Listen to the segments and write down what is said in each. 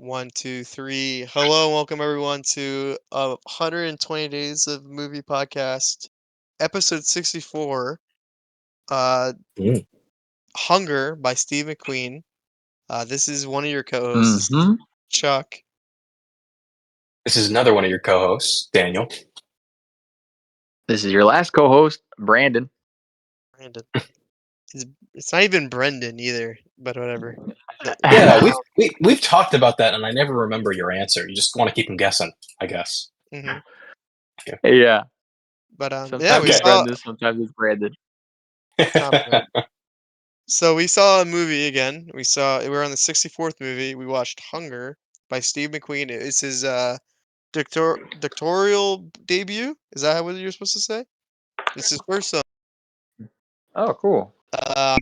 One, two, three. Hello, and welcome everyone to 120 Days of Movie Podcast, episode 64. Uh, Mm. Hunger by Steve McQueen. This is one of your co-hosts. This is Mm-hmm. Chuck. This is another one of your co-hosts, Daniel. This is your last co-host, Brandon. Brandon. It's not even Brendan either, but whatever. Yeah, we've talked about that, and I never remember your answer. You just want to keep them guessing, I guess. hmm Yeah. But Sometimes yeah, we it's Okay. saw. Brandon, sometimes it's Brandon. Not Brandon. So we saw a movie again. We're on the 64th movie. We watched Hunger by Steve McQueen. It's his doctoral debut. Is that what you're supposed to say? It's his first song. Oh, cool. Uh,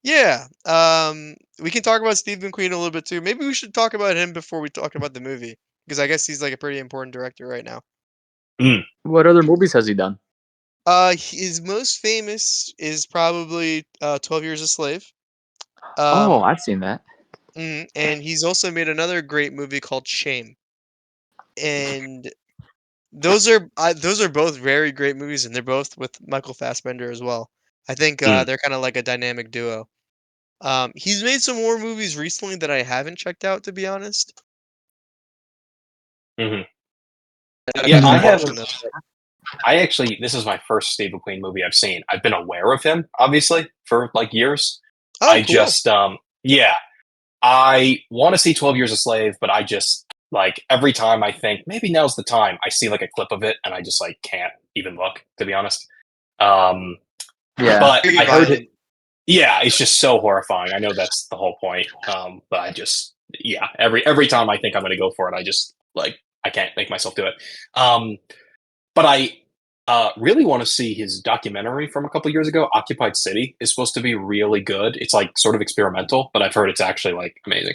yeah. We can talk about Steve McQueen a little bit too. Maybe we should talk about him before we talk about the movie because I guess he's like a pretty important director right now. What other movies has he done? His most famous is probably 12 Years a Slave. Oh, I've seen that. And he's also made another great movie called Shame. And those are both very great movies, and they're both with Michael Fassbender as well. I think they're kind of like a dynamic duo. He's made some more movies recently that I haven't checked out, to be honest. hmm I've Yeah, been I watching haven't. them. This is my first Steve McQueen movie I've seen. I've been aware of him, obviously, for like years. Oh, I cool. just, yeah, I want to see 12 Years a Slave, but I just, like, every time I think maybe now's the time, I see like a clip of it, and I just like can't even look, to be honest. Um, Yeah. but Very I heard it. violent. Yeah, it's just so horrifying. I know that's the whole point. But I just, yeah, every time I think I'm going to go for it, I just like I can't make myself do it. But I really want to see his documentary from a couple years ago. Occupied City is supposed to be really good. It's like sort of experimental, but I've heard it's actually like amazing.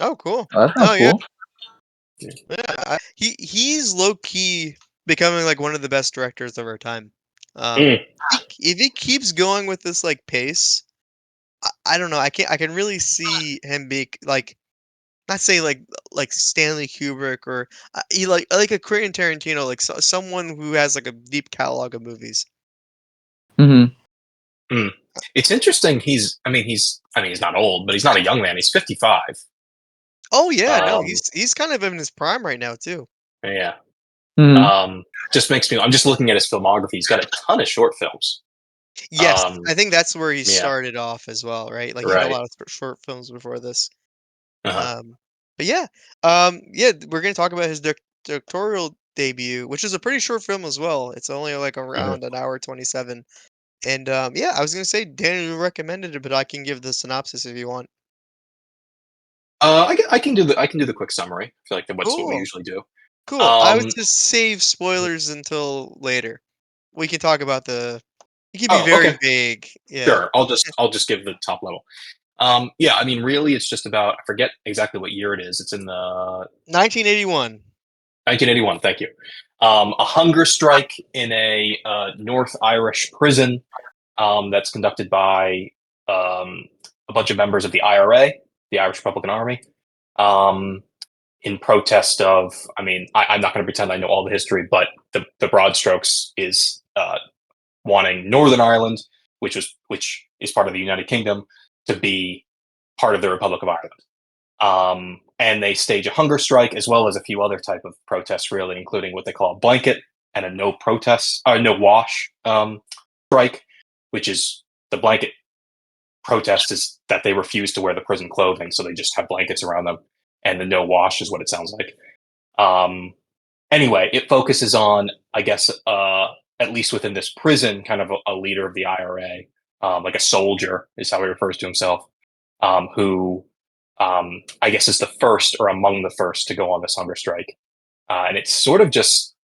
Oh, cool. Oh, that sounds yeah. cool. Yeah. He's low key becoming like one of the best directors of our time. Mm. If he keeps going with this like pace, I don't know. I can really see him be like, not say like Stanley Kubrick or he like a Quentin Tarantino, like someone who has like a deep catalog of movies. Mm-hmm. It's interesting. He's not old, but he's not a young man. He's 55. Oh yeah, no, Um, he's kind of in his prime right now too. Yeah. Mm-hmm. Just makes me. I'm just looking at his filmography. He's got a ton of short films. Yes, I think that's where he Yeah. started off as well, right? Like he had a Right. lot of short films before this. Uh-huh. But yeah, we're gonna talk about his directorial debut, which is a pretty short film as well. It's only like around an hour 27. And yeah, I was gonna say Daniel recommended it, but I can give the synopsis if you want. I can do the quick summary. I feel like that's what we Cool, usually do. cool. I would just save spoilers until later. We can talk about the. It can be Oh, very okay. vague. Yeah. Sure. I'll just give the top level. Yeah, I mean, really, it's just about, I forget exactly what year it is. It's in the 1981. 1981. Thank you. A hunger strike in a North Irish prison that's conducted by a bunch of members of the IRA, the Irish Republican Army, in protest of. I mean, I'm not going to pretend I know all the history, but the broad strokes is wanting Northern Ireland, which is part of the United Kingdom, to be part of the Republic of Ireland. And they stage a hunger strike as well as a few other type of protests, really, including what they call a blanket and a no wash strike, which is the blanket protest is that they refuse to wear the prison clothing, so they just have blankets around them, and the no wash is what it sounds like. Anyway, it focuses on, I guess, at least within this prison, kind of a leader of the IRA, like a soldier is how he refers to himself, who I guess is the first or among the first to go on this hunger strike. And it's sort of just,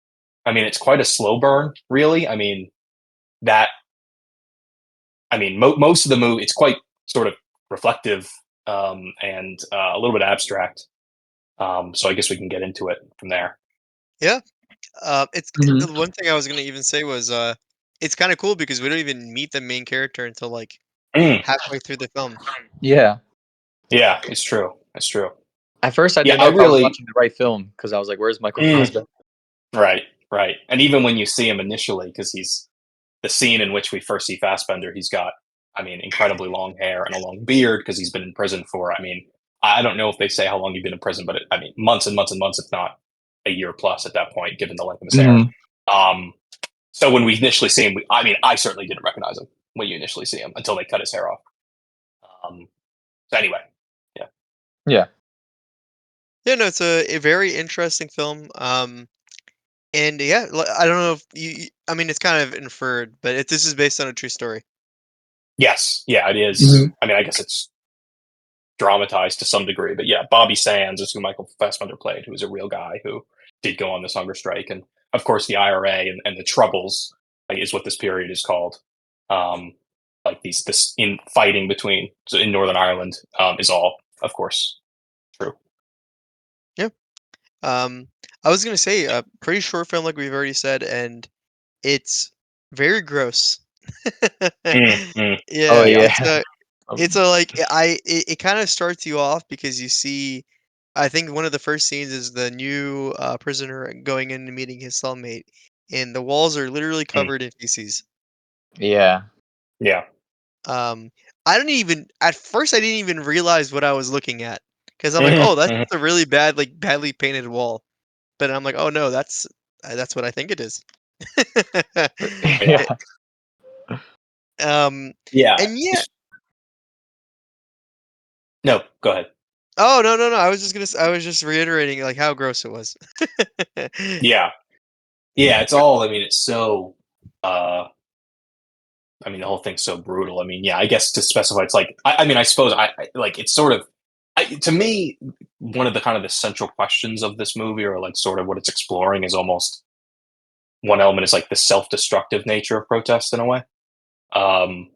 I mean, it's quite a slow burn, really. I mean, most of the movie, it's quite sort of reflective and a little bit abstract. So I guess we can get into it from there. Yeah. It's Mhm. the one thing I was gonna even say was it's kind of cool because we don't even meet the main character until like Mm. halfway through the film. Yeah. Yeah, it's true. It's true. At first, I Yeah, didn't know if I was watching the right film because I was like, "Where's Michael Fassbender?" right, right. And even when you see him initially, because he's the scene in which we first see Fassbender, he's got, I mean, incredibly long hair and a long beard because he's been in prison for, I mean, I don't know if they say how long he's been in prison, but I mean, months and months and months, if not a year plus at that point, given the length of his hair. Mhm. So when we initially see him, I mean, I certainly didn't recognize him when you initially see him until they cut his hair off. So anyway, yeah. Yeah. Yeah, no, it's a very interesting film. And yeah, I don't know if I mean, it's kind of inferred, but this is based on a true story. Yes, yeah, it is. Mhm. I mean, I guess it's dramatized to some degree, but yeah, Bobby Sands is who Michael Fassbender played, who was a real guy who did go on this hunger strike, and of course the IRA and the Troubles is what this period is called. Um, like this in fighting between in Northern Ireland is all, of course, true. Yeah. Um, I was gonna say a pretty short film, like we've already said, and it's very gross. Mm. Oh Yeah, Yeah. yeah. it's a like it kind of starts you off because you see, I think one of the first scenes is the new prisoner going in and meeting his cellmate, and the walls are literally Mm. covered in feces. Yeah. Yeah. Um, I don't even at first I didn't even realize what I was looking at because I'm like, Mhm, oh, that's mhm. just a really bad, like badly painted wall. But I'm like, oh no, that's what I think it is. Yeah. Eh, um, Yeah. and yeah, No, go ahead. oh no, no, no. I was just reiterating like how gross it was. Yeah. Yeah, it's all, I mean, it's so I mean, the whole thing's so brutal. I mean, yeah, I guess to specify, it's like, I mean, I suppose I like, it's sort of, to me, one of the kind of the central questions of this movie, or like sort of what it's exploring, is almost one element is like the self-destructive nature of protest in a way. Um,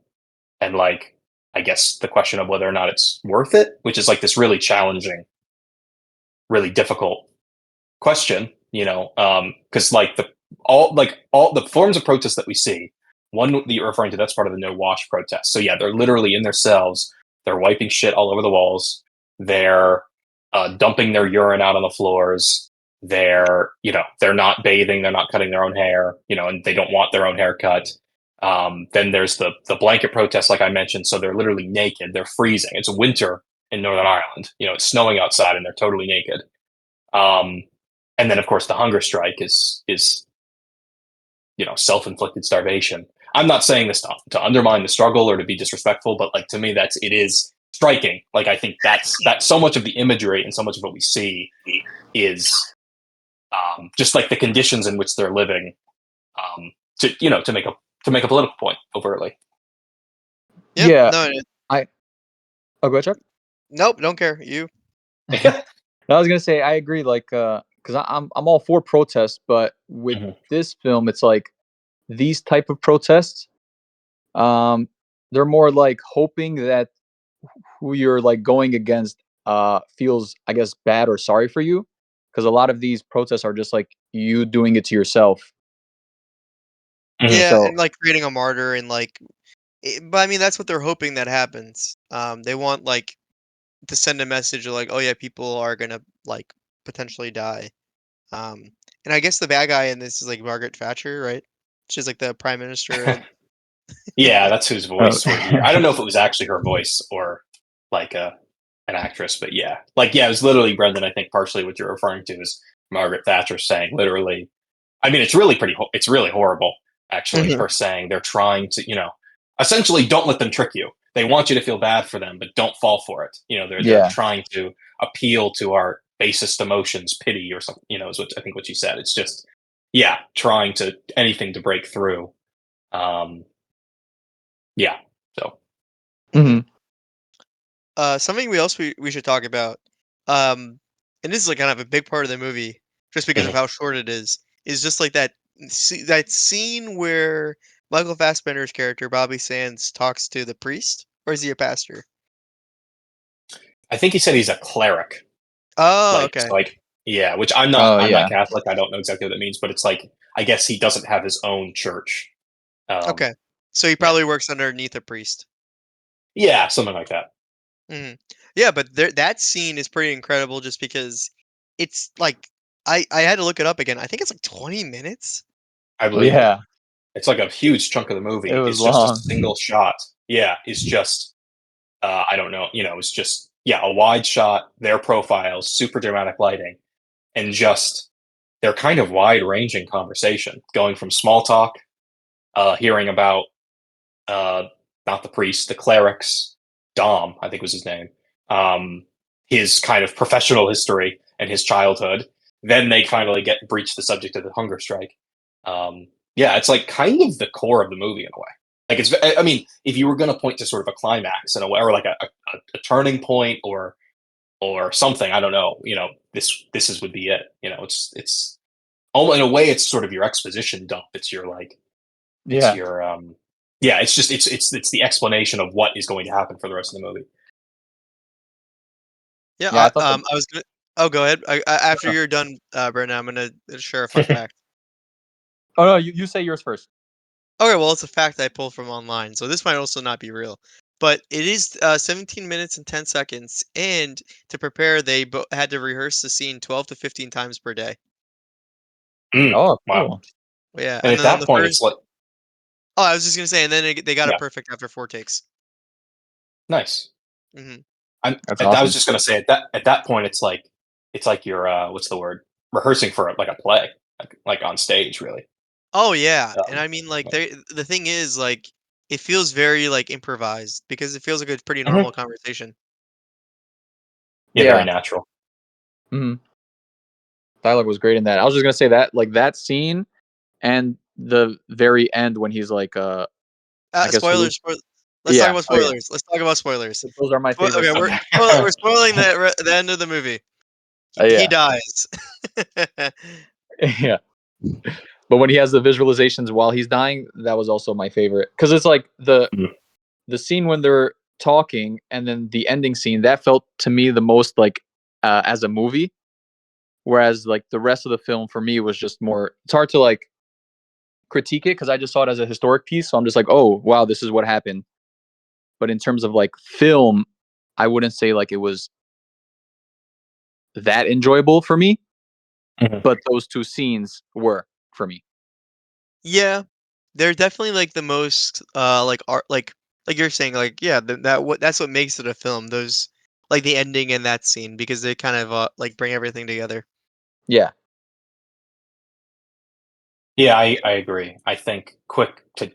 and like, I guess the question of whether or not it's worth it, which is like this really challenging, really difficult question, because all the forms of protest that we see, one that you're referring to, that's part of the no wash protest. So yeah, they're literally in their cells, they're wiping shit all over the walls, they're dumping their urine out on the floors, they're not bathing, they're not cutting their own hair, and they don't want their own hair cut. Then there's the blanket protest, like I mentioned. So they're literally naked, they're freezing. It's winter in Northern Ireland, it's snowing outside, and they're totally naked. um, and then of course the hunger strike is self-inflicted starvation. I'm not saying this to undermine the struggle or to be disrespectful, but like to me it is striking. Like I think that so much of the imagery and so much of what we see is just like the conditions in which they're living, to make a political point overtly. Yep. Yeah. No. I Oh, go ahead, Chuck. Nope. Don't care. You. No, I was gonna say I agree. Like, because I'm all for protests, but with Mhm. this film, it's like these type of protests. Um, they're more like hoping that who you're like going against feels, I guess, bad or sorry for you, because a lot of these protests are just like you doing it to yourself. Mhm. Yeah, So and like creating a martyr and like, but I mean that's what they're hoping that happens. They want like to send a message of like, oh yeah, people are gonna like potentially die. Um, and I guess the bad guy in this is like Margaret Thatcher, right? She's like the prime minister. Yeah, that's whose Oh. voice we're here. I don't know if it was actually her voice or like an actress, but yeah, like yeah, it was literally, Brendan. I think partially what you're referring to is Margaret Thatcher saying literally. I mean, it's really it's really horrible, actually. Mhm. Her saying they're trying to, essentially, don't let them trick you. They want you to feel bad for them, but don't fall for it. They're Yeah. trying to appeal to our basest emotions, pity or something. Is what I think what you said. It's just, yeah, trying to anything to break through. Um, yeah. So. Mhm. Hmm. Something we should talk about, um, and this is like kind of a big part of the movie, just because of Mhm. how short it is just like that scene where Michael Fassbender's character Bobby Sands talks to the priest, or is he a pastor? I think he said he's a cleric. Oh, Like, okay, so like, yeah, which I'm not. Oh I'm not yeah. Catholic. I don't know exactly what that means, but it's like I guess he doesn't have his own church. Um, okay. So he yeah, probably works underneath a priest. yeah, something like that. Mhm. Yeah, but that scene is pretty incredible just because it's like I had to look it up again. I think it's like 20 minutes. I believe it. Yeah, It's like a huge chunk of the it movie was is just a long. single shot. Yeah, it's just I don't know, it's just a wide shot, their profiles, super dramatic lighting, and just their kind of wide ranging conversation, going from small talk, hearing about uh, not the priest, the clerics, Dom, I think was his name, his kind of professional history and his childhood. Then they finally get breach the subject of the hunger strike. Yeah, it's like kind of the core of the movie in a way. Like I mean, if you were going to point to sort of a climax in a way, or like a turning point, or something, I don't know. This would be it. It's almost in a way, it's sort of your exposition dump. It's your like it's Yeah, your yeah, it's just it's the explanation of what is going to happen for the rest of the movie. Yeah, yeah. I thought the I was gonna. Oh, go ahead. After no. you're done, Brendan, I'm gonna share a fun fact. Oh no, you say yours first. Okay, well, it's a fact I pulled from online, so this might also not be real. But it is 17 minutes and 10 seconds, and to prepare, they had to rehearse the scene 12 to 15 times per day. Mm, Oh, wow. cool. Yeah, And and at then on that the point, it's first. like Oh, I was just gonna say, and then they got it yeah, perfect after 4 takes. nice. Hmm. That's I was awesome. just gonna say at that point, it's like you're what's the word, rehearsing for like a play, like on stage, really. Oh yeah, and Um, I mean, like, the thing is, like, it feels very like improvised because it feels like a pretty mhm. normal conversation. Yeah, very Yeah. natural. Hmm. Dialogue was great in that. I was just gonna say that, like that scene and the very end when he's like, I guess Spoilers. Let's talk yeah. about Oh yeah. spoilers. Let's talk about spoilers. Those are my favorite Okay, we're scenes. we're spoiling the end of the movie. He Yeah. dies. Yeah. But when he has the visualizations while he's dying, that was also my favorite because it's like Mhm. the scene when they're talking and then the ending scene that felt to me the most like as a movie, whereas like the rest of the film for me was just more. It's hard to like critique it because I just saw it as a historic piece, so I'm just like, oh wow, this is what happened. But in terms of like film, I wouldn't say like it was that enjoyable for me. Mhm. But those two scenes were for me. Yeah, they're definitely like the most like art like you're saying like yeah that's what makes it a film. Those like the ending and that scene because they kind of like bring everything together. Yeah. Yeah, I agree. I think to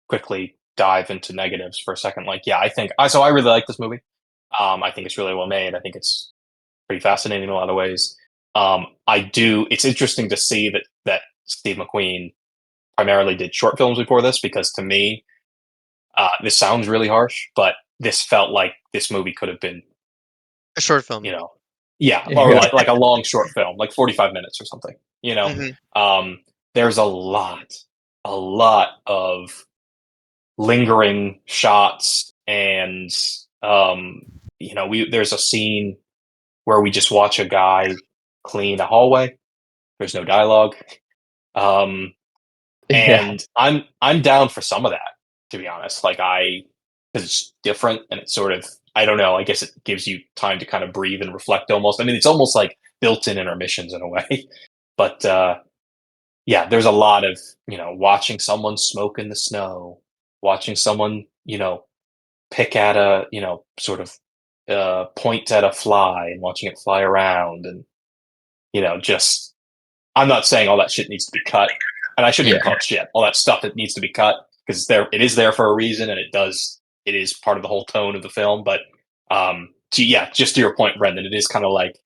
quickly dive into negatives for a second. Like, yeah, I really like this movie. I think it's really well made. I think it's pretty fascinating in a lot of ways. I do. It's interesting to see that Steve McQueen primarily did short films before this, because to me, this sounds really harsh, but this felt like this movie could have been, A short you film. know, yeah, or Yeah. like a long short film, like 45 minutes or something. Hmm. Um, there's a lot of lingering shots, and we there's a scene where we just watch a guy clean a hallway. There's no dialogue. Um, Yeah. and I'm down for some of that, to be honest. Like, because it's different, and it's sort of, I don't know. I guess it gives you time to kind of breathe and reflect. Almost, I mean, it's almost like built-in intermissions in a way. But yeah, there's a lot of watching someone smoke in the snow, watching someone pick at a sort of point at a fly and watching it fly around, and just, I'm not saying all that shit needs to be cut, and I shouldn't even Yeah. call it shit. All that stuff that needs to be cut, because it is there for a reason, and it is part of the whole tone of the film. But yeah, just to your point, Brendan, it is kind of like,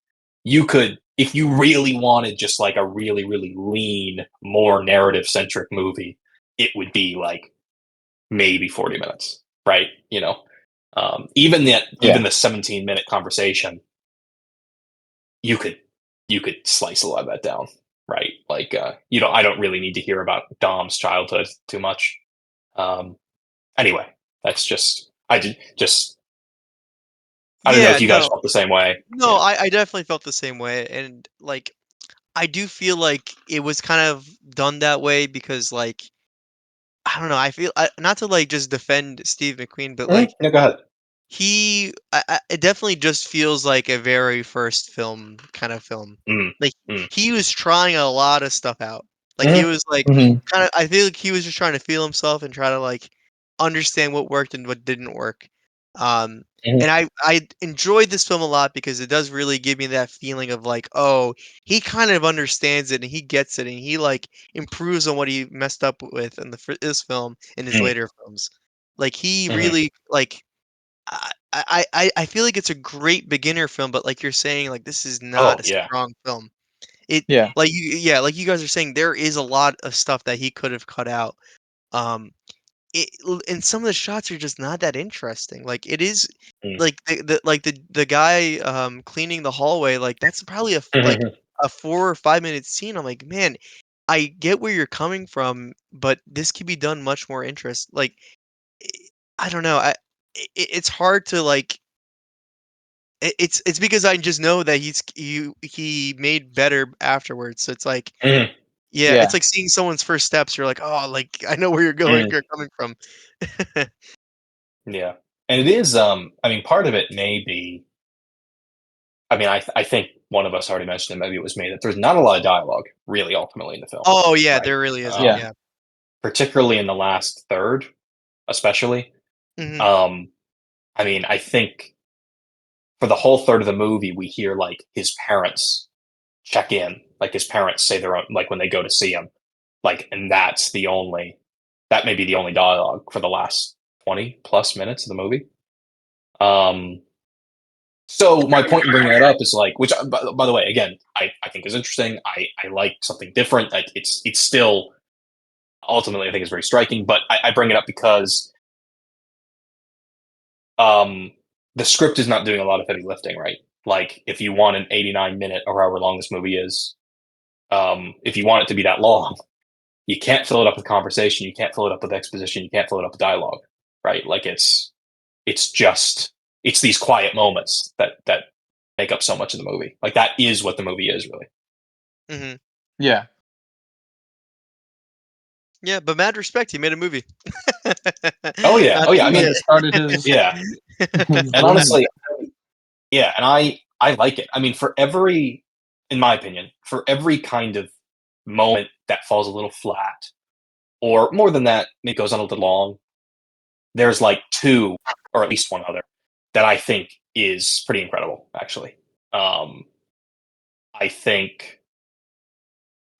you could, if you really wanted just like a really really lean, more narrative centric movie, it would be like maybe 40 minutes, right? Even Yeah. the 17-minute conversation, you could slice a lot of that down, right? Like, I don't really need to hear about Dom's childhood too much. Um, anyway, that's just, I don't know Yeah, if you guys no, felt the same way. no, I definitely felt the same way, and like I do feel like it was kind of done that way because like I don't know, not to like just defend Steve McQueen, but like No, go ahead. it definitely just feels like a very first film kind of film. Mm, Like mm, he was trying a lot of stuff out. Like he mhm, was like Mhm. kind of I feel like he was just trying to feel himself and try to like understand what worked and what didn't work. Um mhm, and I enjoyed this film a lot because it does really give me that feeling of like, oh, he kind of understands it and he gets it and he like improves on what he messed up with in this film in his mm, later films. Like he mhm. really like I feel like it's a great beginner film, but like you're saying, like this is not Oh a yeah. strong film. It Yeah. like yeah, like you guys are saying, there is a lot of stuff that he could have cut out. Um, and some of the shots are just not that interesting. Like it is Mm, like the guy cleaning the hallway, like that's probably like mhm, a 4 or 5 minute scene. I'm like, man, I get where you're coming from, but this could be done much more interest. Like I don't know, it's hard to like it's because I just know that he made better afterwards, so it's like mhm, yeah, it's Yeah. like seeing someone's first steps, you're like, "Oh, like, I know where mhm. you're coming from." Yeah, and it is. I mean, part of it may be. I mean, I think one of us already mentioned it. Maybe it was me that there's not a lot of dialogue, really, ultimately in the film, Oh, yeah, right? there really isn't, Yeah. Um, yeah. particularly in the last third, especially. Mhm. Um, I mean, I think for the whole third of the movie, we hear like his parents check in, like his parents say their own, like when they go to see him, like, and that may be the only dialogue for the last 20 plus minutes of the movie. Um, so my point in bringing that up is like, which by the way, again, I think is interesting. I like something different. Like it's still ultimately I think is very striking, but I bring it up because um, the script is not doing a lot of heavy lifting, right? Like if you want an 89-minute or however long this movie is, if you want it to be that long, you can't fill it up with conversation, you can't fill it up with exposition, you can't fill it up with dialogue, right? Like it's just it's these quiet moments that make up so much of the movie. Like that is what the movie is really. Mhm. Yeah. Yeah, but mad respect, he made a movie. Oh yeah. I Yeah. mean, It started his yeah. his And journey. honestly, yeah, and I like it. I mean, in my opinion, for every kind of moment that falls a little flat, or more than that, it goes on a little long. There's like two, or at least one other, that I think is pretty incredible. Actually, um, I think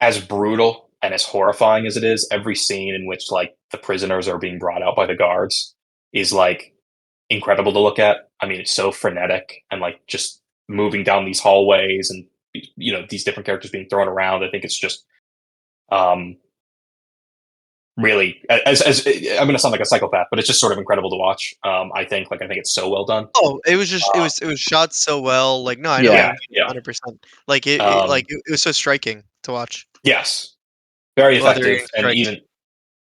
as brutal and as horrifying as it is, every scene in which like the prisoners are being brought out by the guards is like incredible to look at. I mean, it's so frenetic and like just moving down these hallways and these different characters being thrown around. I think it's just um, really as I'm going to sound like a psychopath, but it's just sort of incredible to watch. I think it's so well done. Oh, it was just Uh, it was shot so well, like, no, I know what Yeah. you yeah, mean yeah, 100%. Like, um, it was so striking to watch yes, very while they're effective, getting and striked. even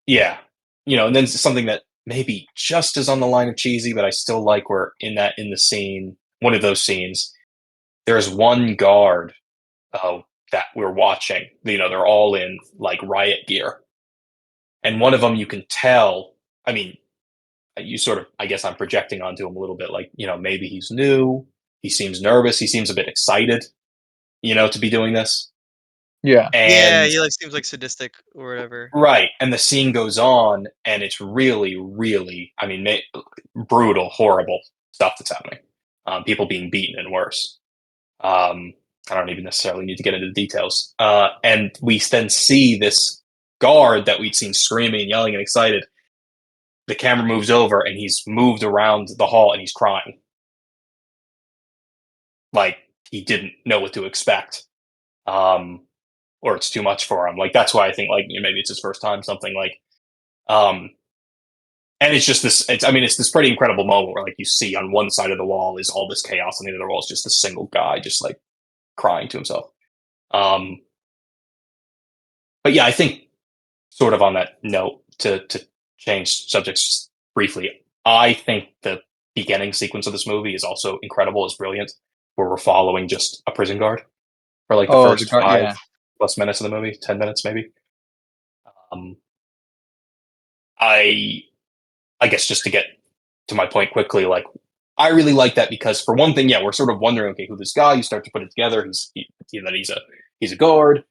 yeah, and then something that maybe just is on the line of cheesy, but I still like where in the scene, one of those scenes, there's one guard that we're watching. They're all in like riot gear, and one of them you can tell. I mean, you sort of. I guess I'm projecting onto him a little bit. Like maybe he's new. He seems nervous. He seems a bit excited. To be doing this. Yeah. Yeah, And he, like, seems, like, sadistic or whatever. right, and the scene goes on, and it's really, really. I mean, brutal, horrible stuff that's happening. People being beaten and worse. Um, I don't even necessarily need to get into the details. And we then see this guard that we'd seen screaming and yelling and excited. The camera moves over and he's moved around the hall and he's crying. Like he didn't know what to expect. Um, or it's too much for him. Like that's why I think like maybe it's his first time, something like um and it's just this it's this pretty incredible moment where like you see on one side of the wall is all this chaos and the other wall is just a single guy just like crying to himself. Um but yeah, I think sort of on that note, to change subjects briefly, I think the beginning sequence of this movie is also incredible. It's brilliant, where we're following just a prison guard for like the Oh, the first guard. five Yeah. plus minutes of the movie, 10 minutes maybe. Um, I I guess just to get to my point quickly, like I really like that because for one thing, yeah, we're sort of wondering, okay, who this guy? You start to put it together. He's a guard,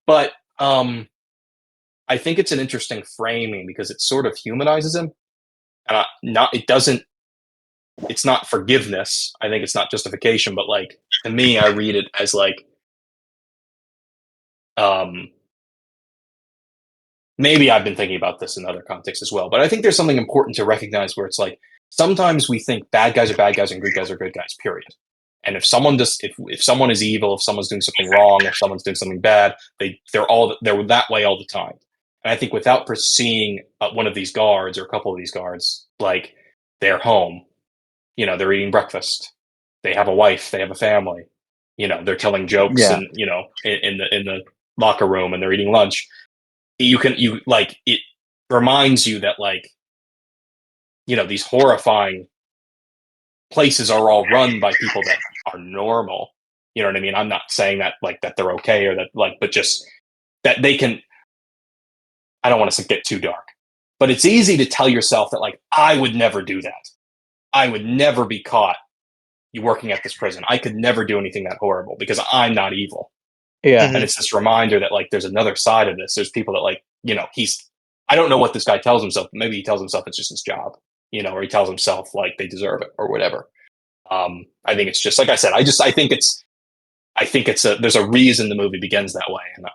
but I think it's an interesting framing because it sort of humanizes him, and it's not forgiveness. I think it's not justification, but like to me, I read it as like maybe I've been thinking about this in other contexts as well, but I think there's something important to recognize where it's like sometimes we think bad guys are bad guys and good guys are good guys, period. And if someone if someone is evil, if someone's doing something wrong, if someone's doing something bad, they're that way all the time. And I think without seeing one of these guards or a couple of these guards, like they're home, they're eating breakfast, they have a wife, they have a family, they're telling jokes, Yeah. and in the locker room, and they're eating lunch. It reminds you that like these horrifying places are all run by people that are normal. You know what I mean? I'm not saying that like that they're okay or that like, but just that they can. I don't want to get too dark, but it's easy to tell yourself that like I would never do that. I would never be caught working at this prison. I could never do anything that horrible because I'm not evil. Yeah. And it's this reminder that like there's another side of this. There's people that like, I don't know what this guy tells himself. Maybe he tells himself it's just his job, or he tells himself like they deserve it or whatever. I think it's just like I said. I think it's there's a reason the movie begins that way, and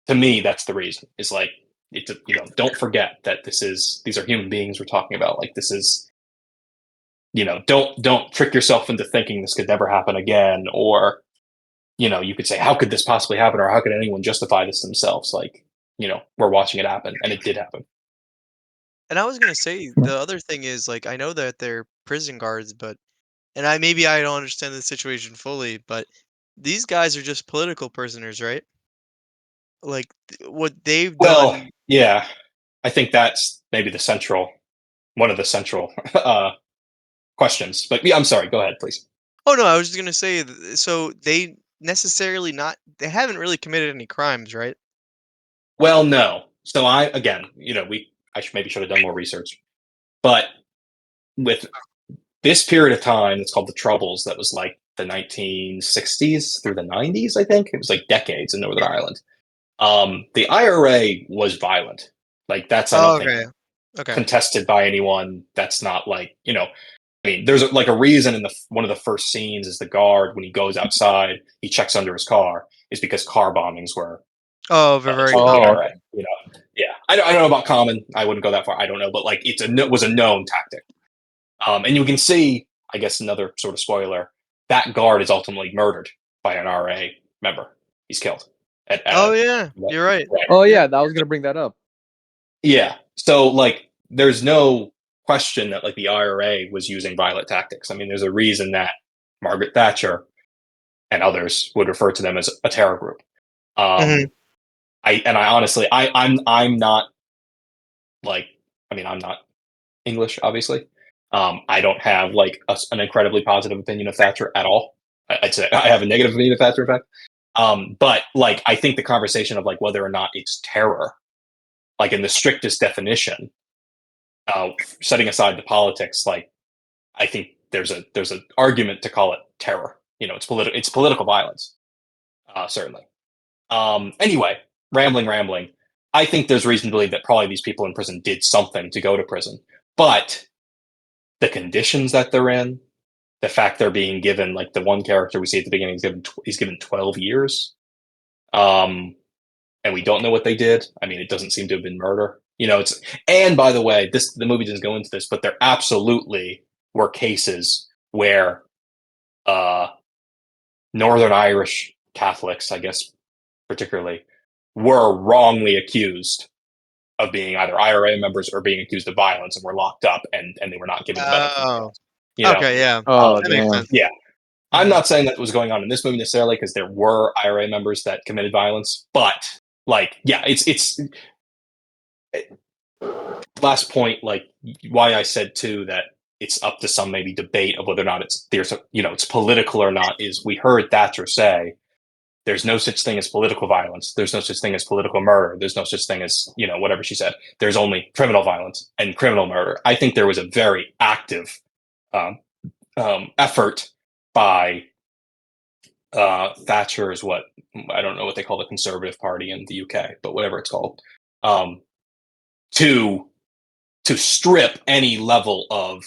to me, that's the reason. It's like don't forget that these are human beings we're talking about. Like this is, don't trick yourself into thinking this could never happen again, or you could say, how could this possibly happen, or how could anyone justify this themselves? Like, we're watching it happen, and it did happen. And I was gonna say the other thing is like I know that they're prison guards, but maybe I don't understand the situation fully, but these guys are just political prisoners, right? Like what they've Well, done. yeah, I think that's maybe one of the central questions. But yeah, I'm sorry. Go ahead, please. Oh no, I was just gonna say. So they haven't really committed any crimes, right? Well, no. So maybe should have done more research. But with this period of time, it's called the Troubles. That was like the 1960s through the 90s. I think it was like decades in Northern Ireland. The IRA was violent. Like that's I Oh, don't think okay. Okay. contested by anyone. That's not like I mean, there's like a reason in one of the first scenes is the guard when he goes outside, he checks under his car, is because car bombings were Oh, very sort of the Oh, common. IRA. Yeah. I don't know about common. I wouldn't go that far. I don't know, but like was a known tactic. And you can see, I guess, another sort of spoiler. That guard is ultimately murdered by an RA member. He's killed. Oh yeah, you're right. oh Yep. yeah, I was gonna bring that up. Yeah. So like, there's no question that like the IRA was using violent tactics. I mean, there's a reason that Margaret Thatcher and others would refer to them as a terror group. Mhm. I honestly, I'm not like, I mean, I'm not English, obviously. I don't have like an incredibly positive opinion of Thatcher at all. I'd say I have a negative opinion of Thatcher, in fact. But like, I think the conversation of like whether or not it's terror, like in the strictest definition, setting aside the politics, like I think there's an argument to call it terror. It's political violence, certainly. Anyway, rambling. I think there's reason to believe that probably these people in prison did something to go to prison, but the conditions that they're in, the fact they're being given, like the one character we see at the beginning, he's given 12 years, and we don't know what they did. I mean, it doesn't seem to have been murder. And by the way, the movie doesn't go into this, but there absolutely were cases where Northern Irish Catholics, I guess particularly, were wrongly accused of being either IRA members or being accused of violence and were locked up and they were not given the benefit of the Oh. doubt. You know, Okay, yeah. Oh That makes damn. sense. yeah. I'm Mhm. not saying that was going on in this movie necessarily because there were IRA members that committed violence, but like, yeah, it's last point, like why I said too that it's up to some maybe debate of whether or not it's political or not. Is we heard Thatcher say there's no such thing as political violence. There's no such thing as political murder. There's no such thing as, whatever she said. There's only criminal violence and criminal murder. I think there was a very active effort by Thatcher's what I don't know what they call the Conservative Party in the UK, but whatever it's called, to strip any level of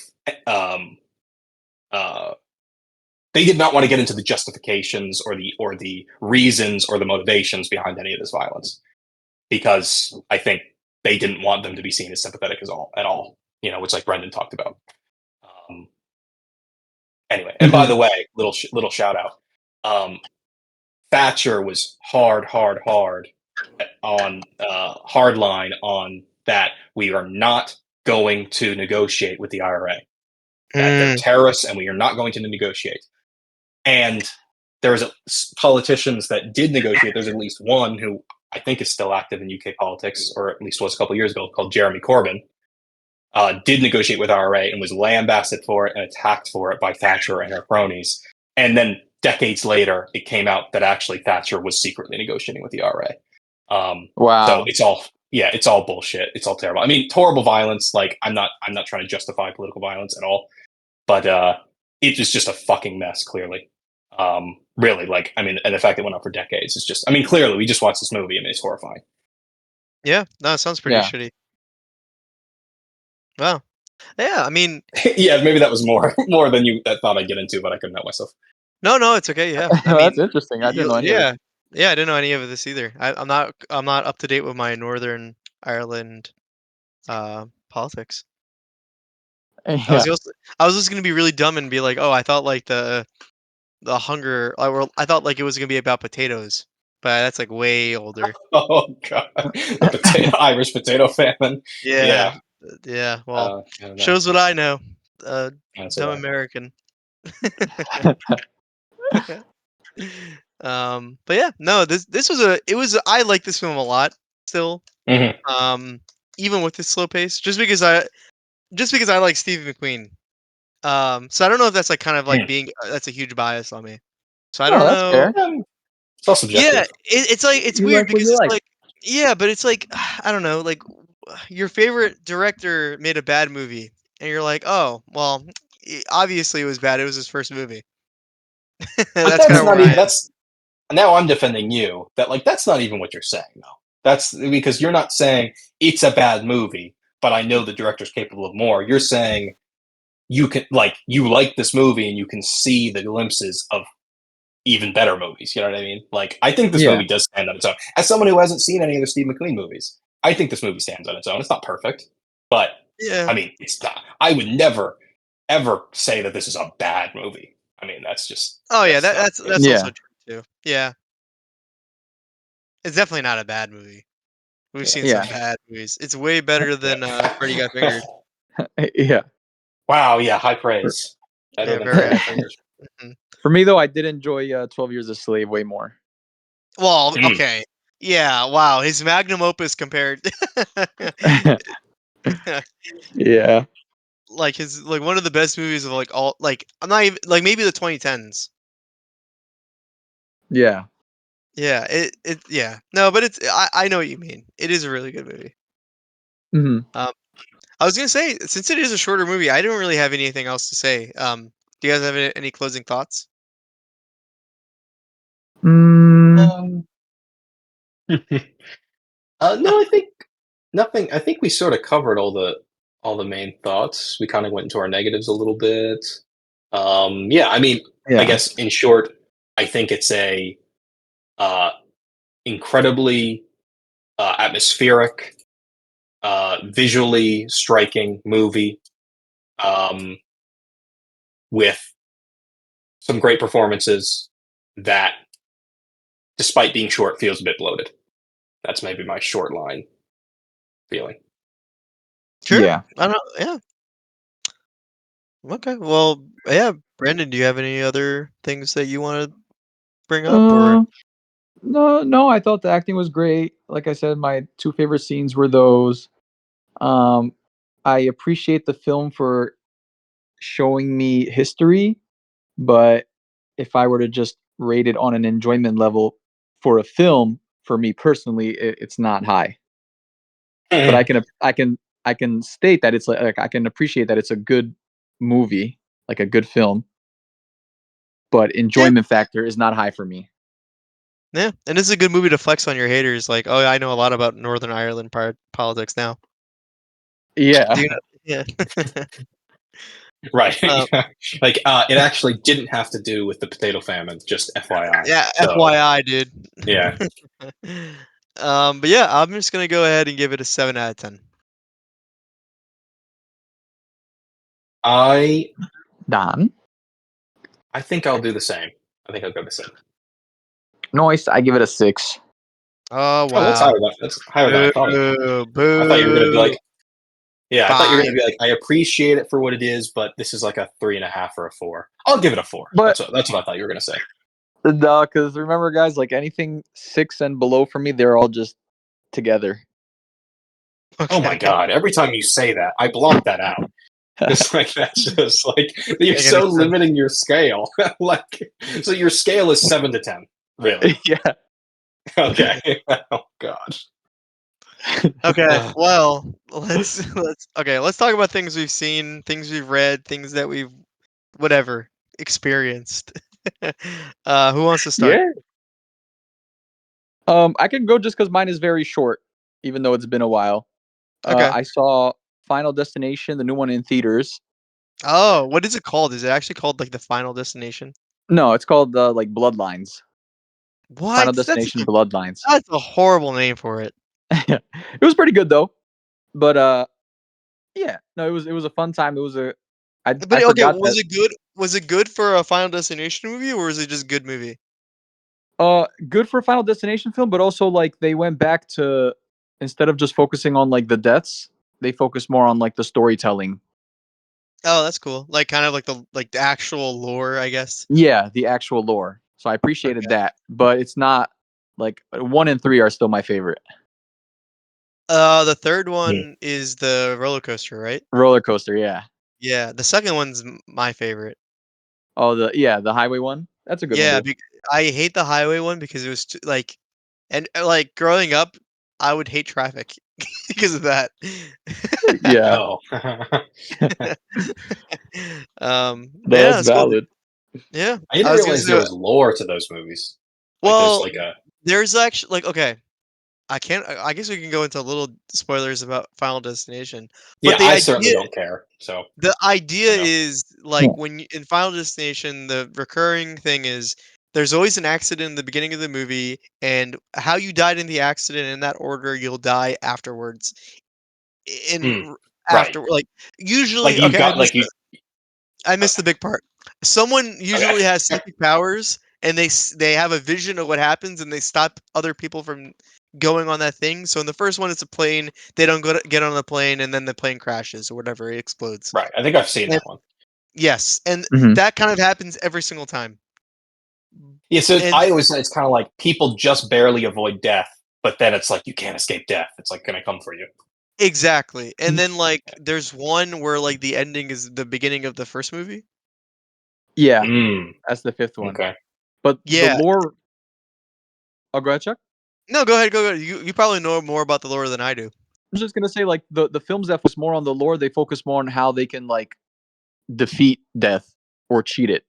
they did not want to get into the justifications or the reasons or the motivations behind any of this violence, because I think they didn't want them to be seen as sympathetic at all. Which like Brendan talked about. Anyway, and by the way, little shout out. Thatcher was hard on hardline on that we are not going to negotiate with the IRA. That they're terrorists and we are not going to negotiate. And there was politicians that did negotiate. There's at least one who I think is still active in UK politics, or at least was a couple of years ago, called Jeremy Corbyn. Did negotiate with IRA and was lambasted for it and attacked for it by Thatcher and her cronies. And then decades later, it came out that actually Thatcher was secretly negotiating with the IRA. Wow. So it's all bullshit. It's all terrible. I mean, horrible violence. Like I'm not trying to justify political violence at all, but it was just a fucking mess. Clearly, really. Like I mean, and the fact that it went on for decades is just. I mean, clearly, we just watched this movie. I mean, it's horrifying. Yeah, no, it sounds pretty shitty. Wow. Yeah, I mean, yeah, maybe that was more than you thought I'd get into, but I couldn't help myself. No, it's okay. Yeah, I mean, that's interesting. I didn't know any of it. Yeah, I didn't know any of this either. I'm not up to date with my Northern Ireland politics. Yeah. I was just gonna be really dumb and be like, oh, I thought like the hunger, I thought like it was gonna be about potatoes, but that's like way older. Oh god, the Irish potato famine. Yeah. Well, shows what I know. Dumb American. But yeah, no, this was I like this film a lot still. Even with this slow pace, just because I like Steve McQueen. So I don't know if that's like kind of like being that's a huge bias on me. So I don't know. Fair. It's all subjective. Yeah, it's like it's You weird like what because you it's like. like yeah, but it's like I don't know, like your favorite director made a bad movie, and you're like, oh, well, obviously it was bad. It was his first movie. That's kind of not even. That's now I'm defending you. That's not even what you're saying though. That's because you're not saying it's a bad movie, but I know the director's capable of more. You're saying you like this movie and you can see the glimpses of even better movies. You know what I mean? Like I think this movie does stand on its own. As someone who hasn't seen any of the Steve McQueen movies, I think this movie stands on its own. It's not perfect, but I mean, it's not. I would never ever say that this is a bad movie. I mean, that's just. Oh yeah, that's also true too. Yeah, it's definitely not a bad movie. We've seen some bad movies. It's way better than Freddy Got Fingered. Yeah. Wow. Yeah. High praise. Better than Freddy Got Fingered. For me though, I did enjoy 12 Years a Slave way more. Well, okay. Yeah, wow. His magnum opus compared. Yeah. Like his one of the best movies of like all I'm not even maybe the 2010s. Yeah. Yeah, it yeah. No, but it's I know what you mean. It is a really good movie. I was gonna say, since it is a shorter movie, I don't really have anything else to say. Do you guys have any closing thoughts? No, I think nothing. I think we sort of covered all the main thoughts. We kind of went into our negatives a little bit. Yeah, I mean, I guess in short, I think it's a incredibly atmospheric, visually striking movie with some great performances that, despite being short, feels a bit bloated. That's maybe my short line feeling. Sure. Yeah. I don't. Yeah. Okay. Well, yeah. Brandon, do you have any other things that you want to bring up, or? No. I thought the acting was great. Like I said, my two favorite scenes were those. I appreciate the film for showing me history, but if I were to just rate it on an enjoyment level for a film, for me personally, it's not high. But I can state that it's like I can appreciate that it's a good movie. like a good film, but enjoyment factor is not high for me. Yeah, and it's a good movie to flex on your haters. Like, oh, I know a lot about Northern Ireland politics now. Do Yeah. you know? Yeah. Right. um, Like it actually didn't have to do with the potato famine, just FYI. yeah. So FYI, dude. yeah. But yeah, I'm just gonna go ahead and give it a 7 out of 10. I Don. think I'll do the same. I think I'll go the same. Noise. I give it a 6. Oh Oh, that's wow. higher than I thought. Boo, I thought you were gonna be boo. like, yeah, I thought you were gonna 5. be like, I appreciate it for what it is, but this is like a 3.5 or a 4. I'll give it a 4. But That's what I thought you were gonna say. no, because remember, guys, like anything 6 and below for me, they're all just together. Oh my Okay. god! Every time you say that, I block that out. It's like that's just like you're Make so any sense. limiting your scale. Like, so your scale is 7 to 10, really? Yeah. Okay. Oh god. Okay. Ugh. Well, let's talk about things we've seen, things we've read, things that we've whatever experienced. Who wants to start? Yeah. I can go just because mine is very short, even though it's been a while. Okay. I saw Final Destination, the new one in theaters. Oh, what is it called? Is it actually called like the Final Destination? No, it's called like Bloodlines. Final What? Destination Bloodlines. That's a horrible name for it. It was pretty good though. But yeah, no, it was a fun time. It was a I But okay, forgot was that it good? Was it good for a Final Destination movie, or was it just good movie? good for a Final Destination film, but also like they went back to, instead of just focusing on like the deaths, they focused more on like the storytelling. Oh, that's cool. Like kind of like the actual lore, I guess. Yeah, the actual lore. So I appreciated Okay. that, but it's not like 1 and 3 are still my favorite. The third Hmm. one is the roller coaster, right? Roller coaster, yeah. Yeah, the second one's my favorite. Oh, the highway one. That's a good one Yeah, too. I hate the highway one because it was like, and like growing up, I would hate traffic because of that. Yeah, Oh. But no, yeah, that's that's cool. valid. Yeah, I I didn't was gonna realize there say, was lore to those movies. Like there's well, like a there's actually like okay, I can't. I guess we can go into little spoilers about Final Destination, but yeah. I certainly don't care. So the idea I know. is Yeah. like when you, in Final Destination, the recurring thing is there's always an accident in the beginning of the movie, and how you died in the accident in that order, you'll die afterwards. In Hmm. Right. after like Like usually, you okay, got like you. I missed Okay. the big part. Someone usually Okay. has psychic powers, and they have a vision of what happens, and they stop other people from going on that thing. So in the first one, it's a plane. They don't get on the plane, and then the plane crashes or whatever. It explodes. Right. I think I've seen And that one. yes, and Mhm. that kind of happens every single time. Yeah. So And I always say it's kind of like people just barely avoid death, but then it's like you can't escape death. It's like gonna come for you. exactly. And then like there's one where like the ending is the beginning of the first movie. Yeah, Mm, that's the fifth one. okay. But the Yeah. lore. Oh, go ahead, Chuck. No, go ahead. Go ahead. You probably know more about the lore than I do. I was just gonna say, like the films that focus more on the lore, they focus more on how they can like defeat death or cheat it,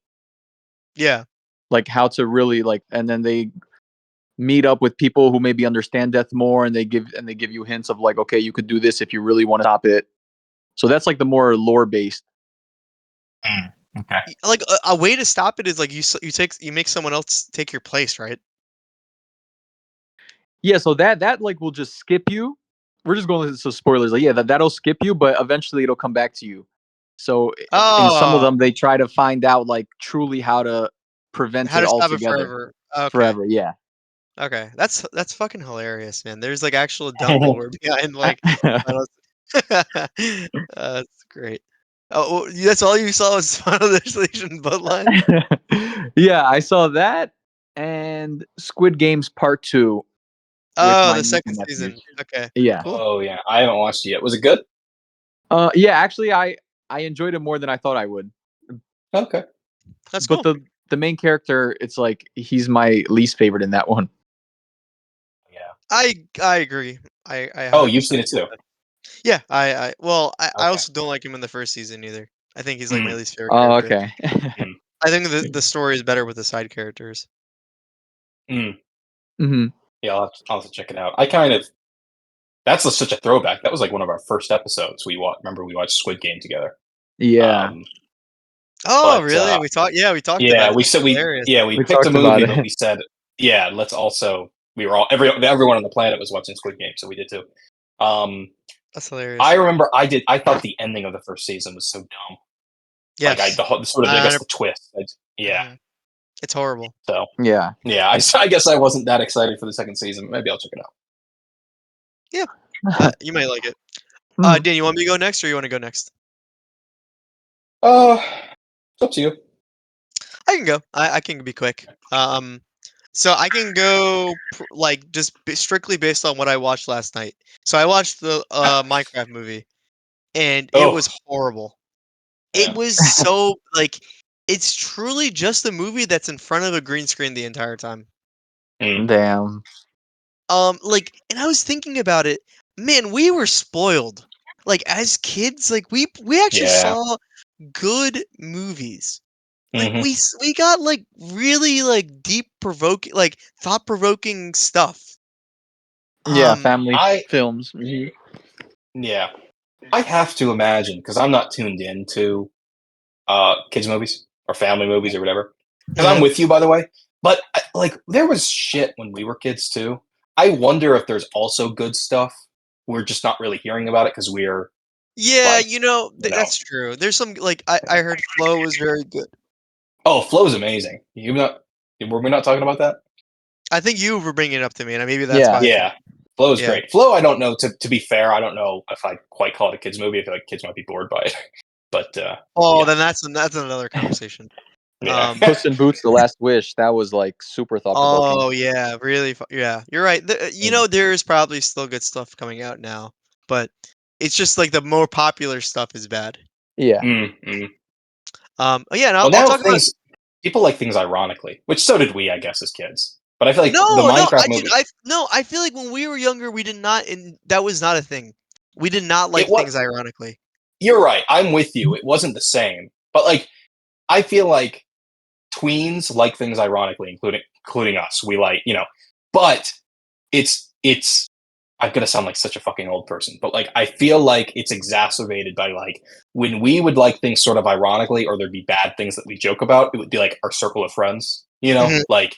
Yeah. like how to really like, and then they meet up with people who maybe understand death more, and they give you hints of like, okay, you could do this if you really want to stop it. So that's like the more lore based. Mm, okay. Like a way to stop it is like you make someone else take your place, right? Yeah, so that like will just skip you. We're just going into spoilers. Like, yeah, that'll skip you, but eventually it'll come back to you. So in some of Oh, them, they try to find out like truly how to prevent how it to stop it altogether, forever. Okay. forever. Yeah. Okay. That's fucking hilarious, man. There's like actual dumb lore behind like Final that's great. Oh, that's all you saw was Final Destination Bloodlines? Yeah, I saw that and Squid Games Part Two with Oh, my the niece second and nephews. season. Okay. Yeah. Cool. Oh yeah, I haven't watched it yet. Was it good? Yeah. Actually, I enjoyed it more than I thought I would. Okay. That's But cool. the main character, it's like he's my least favorite in that one. Yeah. I agree. I Oh, you've seen 100% it too. yeah, I well, I Okay. also don't like him in the first season either. I think he's like my least favorite Oh, character. okay. I think the story is better with the side characters. hmm Yeah, I'll have to check it out. That's such a throwback. That was like one of our first episodes we watched. Remember, we watched Squid Game together. Yeah, Um, Oh, but really? We talked yeah, about it. we That's said hilarious. we we picked a talked about movie, but it. we said, yeah, let's also we were all everyone on the planet was watching Squid Game, so we did too. That's I hilarious. remember I thought the ending of the first season was so dumb. Like Yes. sort of I guess I the twist. Yeah. mhm. It's horrible. So Yeah. yeah, I guess I wasn't that excited for the second season. Maybe I'll check it out. Yeah, you might like it. Mhm. Dan, you want me to go next, or you want to go next? It's up to you. I can go. I can be quick. So I can go like just strictly based on what I watched last night. So I watched the Minecraft movie, and it Oh, was horrible. It yeah. was so like it's truly just a movie that's in front of a green screen the entire time. Mm, Damn. Like, and I was thinking about it. Man, we were spoiled. Like as kids, like we actually yeah. saw good movies. Like hmm we got like really like deep provoking, like thought provoking stuff. Yeah, Um, family I films. Mhm. yeah. I have to imagine because I'm not tuned into kids movies or family movies or whatever. Because I'm uh, with you, by the way. But like, there was shit when we were kids too. I wonder if there's also good stuff. We're just not really hearing about it because we're yeah, like, that's true. There's some like I heard Flow was very good. oh, Flow's amazing. You not were we not talking about that? I think you were bringing it up to me, and maybe that's Yeah. why I Yeah, Flow is yeah. great. Flow, I don't know. To be fair, I don't know if I quite call it a kids movie. I feel like kids might be bored by it. But Oh, yeah, then that's another conversation. yeah, Um, Puss in Boots: The Last Wish. That was like super thought provoking. oh yeah, really, yeah, you're right. There is probably still good stuff coming out now, but it's just like the more popular stuff is bad. Yeah. mm. Oh, yeah, and Well, I'll now talk about. things people like things ironically, which so did we, I guess, as kids. But I feel like the No, no, Minecraft movie, I feel like when we were younger, we did not, and that was not a thing. We did not it like was. things ironically. You're right. I'm with you. It wasn't the same, but like I feel like tweens like things ironically, including us. We like but it's. I'm gonna sound like such a fucking old person, but like I feel like it's exacerbated by like when we would like things sort of ironically, or there'd be bad things that we joke about. It would be like our circle of friends, Mhm. like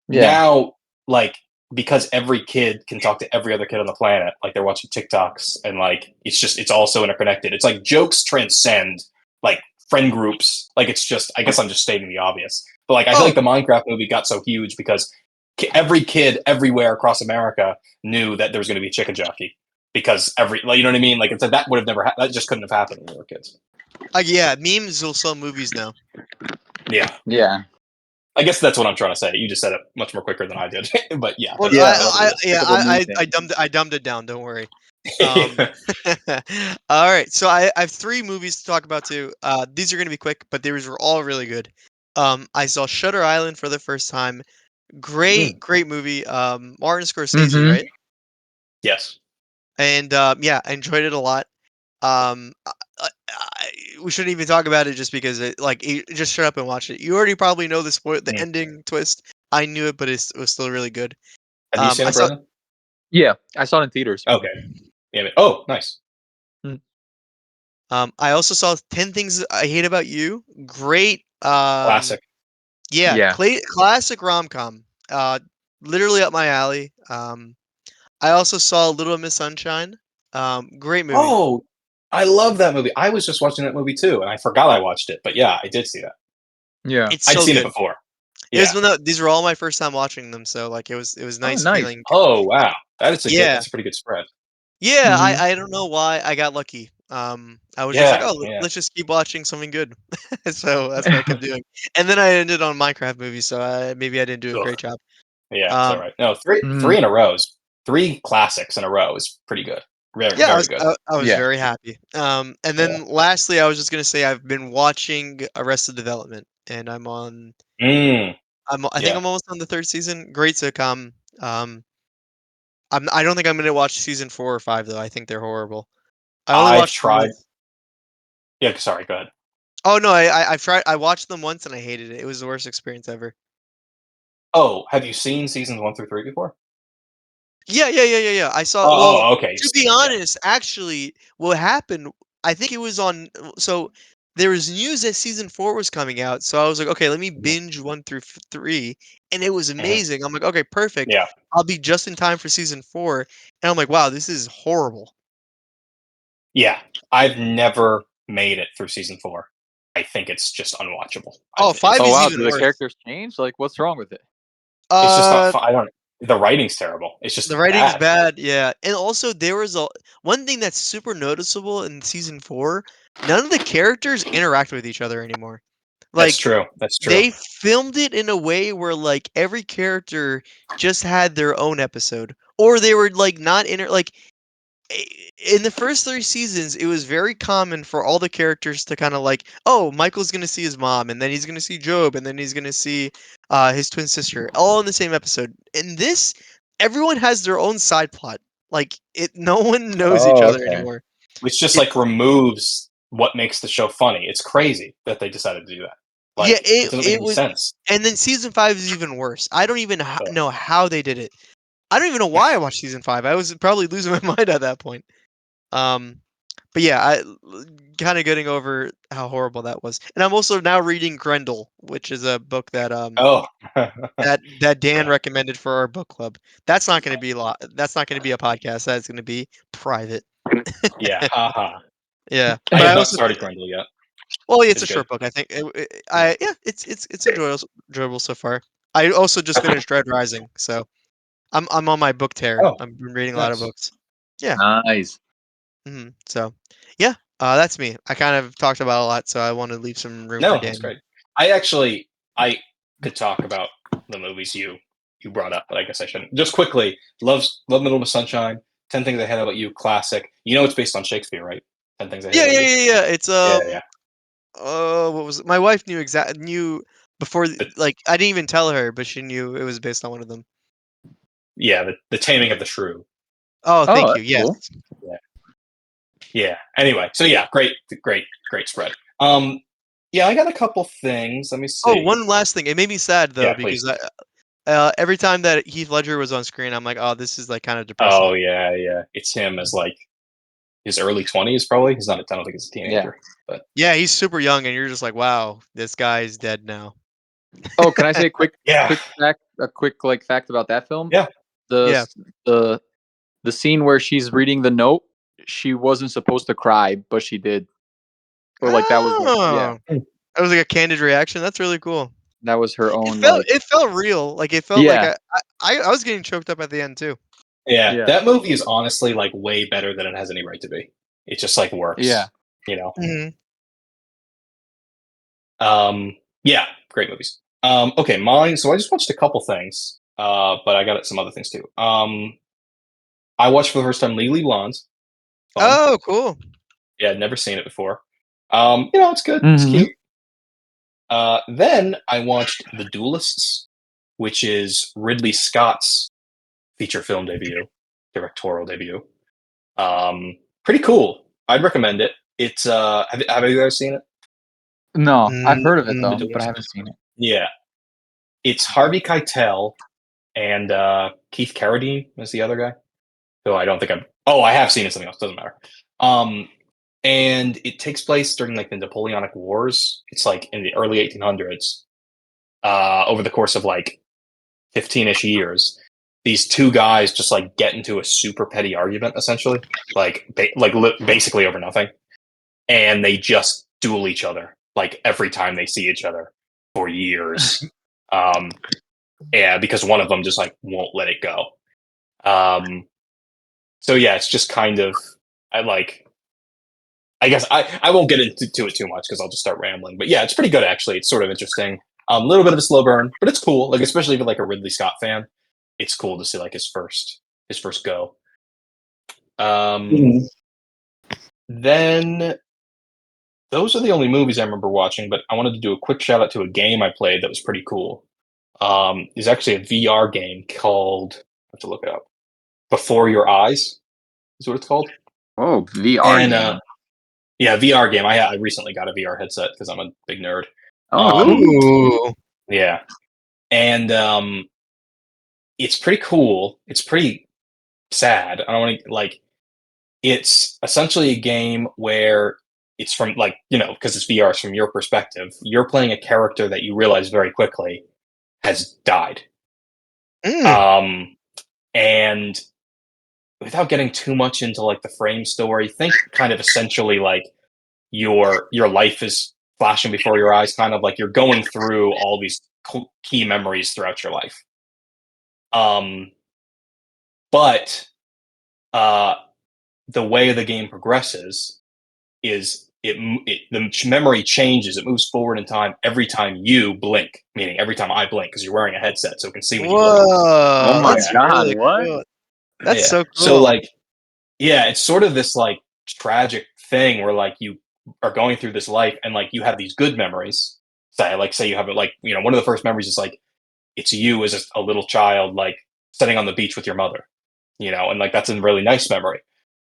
Yeah. now, like because every kid can talk to every other kid on the planet, like they're watching TikToks, and like it's all so interconnected. It's like jokes transcend like friend groups. Like it's just, I guess I'm just stating the obvious, but like I feel Oh, like the Minecraft movie got so huge because every kid everywhere across America knew that there was going to be a chicken jockey because like, you know what I mean? Like it's like that would have never that just couldn't have happened when we were kids. yeah, memes will sell movies now. Yeah, Yeah. I guess that's what I'm trying to say. You just said it much more quicker than I did, but yeah, Well, Yeah. yeah, Typical me I thing. dumbed it down. Don't worry. that's All right, so I have three movies to talk about too. These are gonna be quick, but these were all really good. I saw Shutter Island for the first time. Mm, Great movie. Martin Scorsese, hmm right? yes. And yeah, I enjoyed it a lot. Um, we shouldn't even talk about it just because just shut up and watch it. You already probably know the Mm. ending twist. I knew it, but it was still really good. Have you seen I it, saw. Brendan? Yeah. I saw it in theaters. Okay. Yeah. Oh, nice. Mm. I also saw 10 Things I Hate About You. Great. Classic. Yeah, Yeah. classic rom-com. Literally up my alley. I also saw Little Miss Sunshine. Great movie. Oh, I love that movie. I was just watching that movie too, and I forgot I watched it. But yeah, I did see that. Yeah. It's I'd so seen it good. before. It was Yeah. these were all my first time watching them, so like it was Oh, nice nice. feeling. Oh wow, Yeah, that's a pretty good spread. yeah. hmm I don't know why I got lucky. I was just like, Yeah, oh, yeah, let's just keep watching something good. So that's what I kept doing. And then I ended on Minecraft movies, so maybe I didn't do a ugh. great job. Yeah. It's all Um, right. No, hmm three in a row is three classics in a row is pretty good. Very yeah, very good. I was Yeah. very happy. And Yeah. then lastly, I was just gonna say I've been watching Arrested Development, and Mm, I think yeah. I'm almost on the third season. Great sitcom. I don't think I'm gonna watch season 4 or 5 though. I think they're horrible. I only I've watched the tried. ones. Yeah. Sorry. Go ahead. Oh no, I've tried. I watched them once and I hated it. It was the worst experience ever. Oh, have you seen seasons 1 through 3 before? Yeah. I saw. Well, Okay, you've to be seen them. Yeah. honest, actually, what happened? I think it was on. So there was news that season 4 was coming out. So I was like, okay, let me Mhm, binge 1 through 3, and it was mhm. amazing. I'm like, okay, perfect. Yeah. I'll be just in time for season 4, and I'm like, wow, this is horrible. Yeah. I've never made it through season 4. I think it's just unwatchable. Oh, It's 5 Oh is wow, even do the worse. characters change? Like, what's wrong with it? it's just not Uh, fun. I don't. The writing's terrible. It's the just writing's bad. bad, yeah, and also there was a one thing that's super noticeable in season 4. None of the characters interact with each other anymore. That's Like, true. That's true. they filmed it in a way where, like, every character just had their own episode, or they were, like, not like, in the first 3 seasons, it was very common for all the characters to kinda like, "Oh, Michael's gonna see his mom, and then he's gonna see Job, and then he's gonna see, his twin sister," all in the same episode. In this, everyone has their own side plot. Like, no one knows each Oh, other okay. anymore. Which just like It's removes what makes the show funny. It's crazy that they decided to do that. Yeah, Like it doesn't make it any was, sense. and then season 5 is even worse. I don't even So, know how they did it. I don't even know why I watched season 5. I was probably losing my mind at that point. Um, but yeah, kind of getting over how horrible that was. And I'm also now reading Grendel, which is a book that oh, that Dan yeah, recommended for our book club. That's not going to be a podcast. That's going to be private. yeah, haha. Yeah, I but have I not also started Grindel yet. well, yeah, it's Is a it good? short book. I think Mhm. yeah, it's enjoyable so far. I also just finished Red Rising, so I'm on my book tear. Oh, I've been reading a lot of nice. books. Yeah. Nice. So, yeah, that's me. I kind of talked about a lot, so I want to leave some room for No, that's Dan. great. I could talk about the movies you brought up, but I guess I shouldn't. Just quickly, love Middle of Sunshine. 10 Things I Hate About You, classic. You know it's based on Shakespeare, right? 10 Things I Hate About You. Yeah. It's Yeah, yeah. what was it? My wife knew before, The, like, I didn't even tell her, but she knew it was based on one of them. yeah, the Taming of the Shrew. Oh, Oh, thank you. that's Yes. cool. Yeah, yeah. Anyway, so yeah, great spread. Yeah, I got a couple things. Let me Oh, see. one last thing. It made me sad though Yeah, please. because every time that Heath Ledger was on screen, I'm like, oh, this is like kind of depressing. Oh yeah, yeah. It's him as like his early 20s, probably. He's not. I don't think he's a Yeah. teenager, but Yeah, he's super young, and you're just like, wow, this guy's dead now. Oh, can I say a yeah, quick like fact about that film? yeah. The Yeah. s- the the scene where she's reading the note, she wasn't supposed to cry, but she did. Or like that was like, yeah, Oh, that was like a candid reaction. That's really cool. that was her It own felt like, it felt real. Like it felt like yeah, I was getting choked up at the end too. Yeah, yeah, that movie is honestly like way better than it has any right to be. It just like yeah. works, you know. Mhm. Yeah, great movies. Okay, mine. So I just watched a couple things, but I got some other things too. I watched for the first time Legally Blonde. Fun. Oh, cool. Yeah, I'd never seen it before. It's good. It's Hmm. cute. Then I watched The Duelists, which is Ridley Scott's feature film debut, directorial debut. Pretty cool. I'd recommend it. It's have you guys seen it? No, I've heard of it The though, Mm. but I Duelist? haven't seen it. Yeah, it's Harvey Keitel and Keith Carradine is the other guy. Who I don't think I'm. Oh, I have seen it. Something else doesn't matter. Um, and it takes place during like the Napoleonic Wars. It's like in the early 1800s. Over the course of like 15-ish years, these two guys just like get into a super petty argument, essentially, basically over nothing, and they just duel each other like every time they see each other for years. Um, yeah, because one of them just like won't let it go. Um, so yeah, it's just kind of I like. I guess I won't get into it too much because I'll just start rambling. But yeah, it's pretty good actually. It's sort of interesting. A little bit of a slow burn, but it's cool. Like especially if you're like a Ridley Scott fan, it's cool to see like his first go. Mhm. Then those are the only movies I remember watching. But I wanted to do a quick shout out to a game I played that was pretty cool. There's actually a VR game called I have to look it up. Before Your Eyes is what it's called. Oh, VR And game. Yeah, VR game. I recently got a VR headset because I'm a big nerd. Oh, cool. Ooh. Yeah, and it's pretty cool. It's pretty sad. I don't want to like. It's essentially a game where it's from like because it's VR, it's from your perspective. You're playing a character that you realize very quickly has died. Mm. And without getting too much into like the frame story, think kind of essentially like your life is flashing before your eyes, kind of like you're going through all these key memories throughout your life. But the way the game progresses is the memory changes. It moves forward in time every time you blink, meaning every time I blink because you're wearing a headset, so it can see when you blink. Oh Whoa, my that's God, really what? cool. That's Yeah. so So cool. like, yeah, it's sort of this like tragic thing where like you are going through this life and like you have these good memories. Say you have it like one of the first memories is like it's you as a little child like sitting on the beach with your mother, and like that's a really nice memory.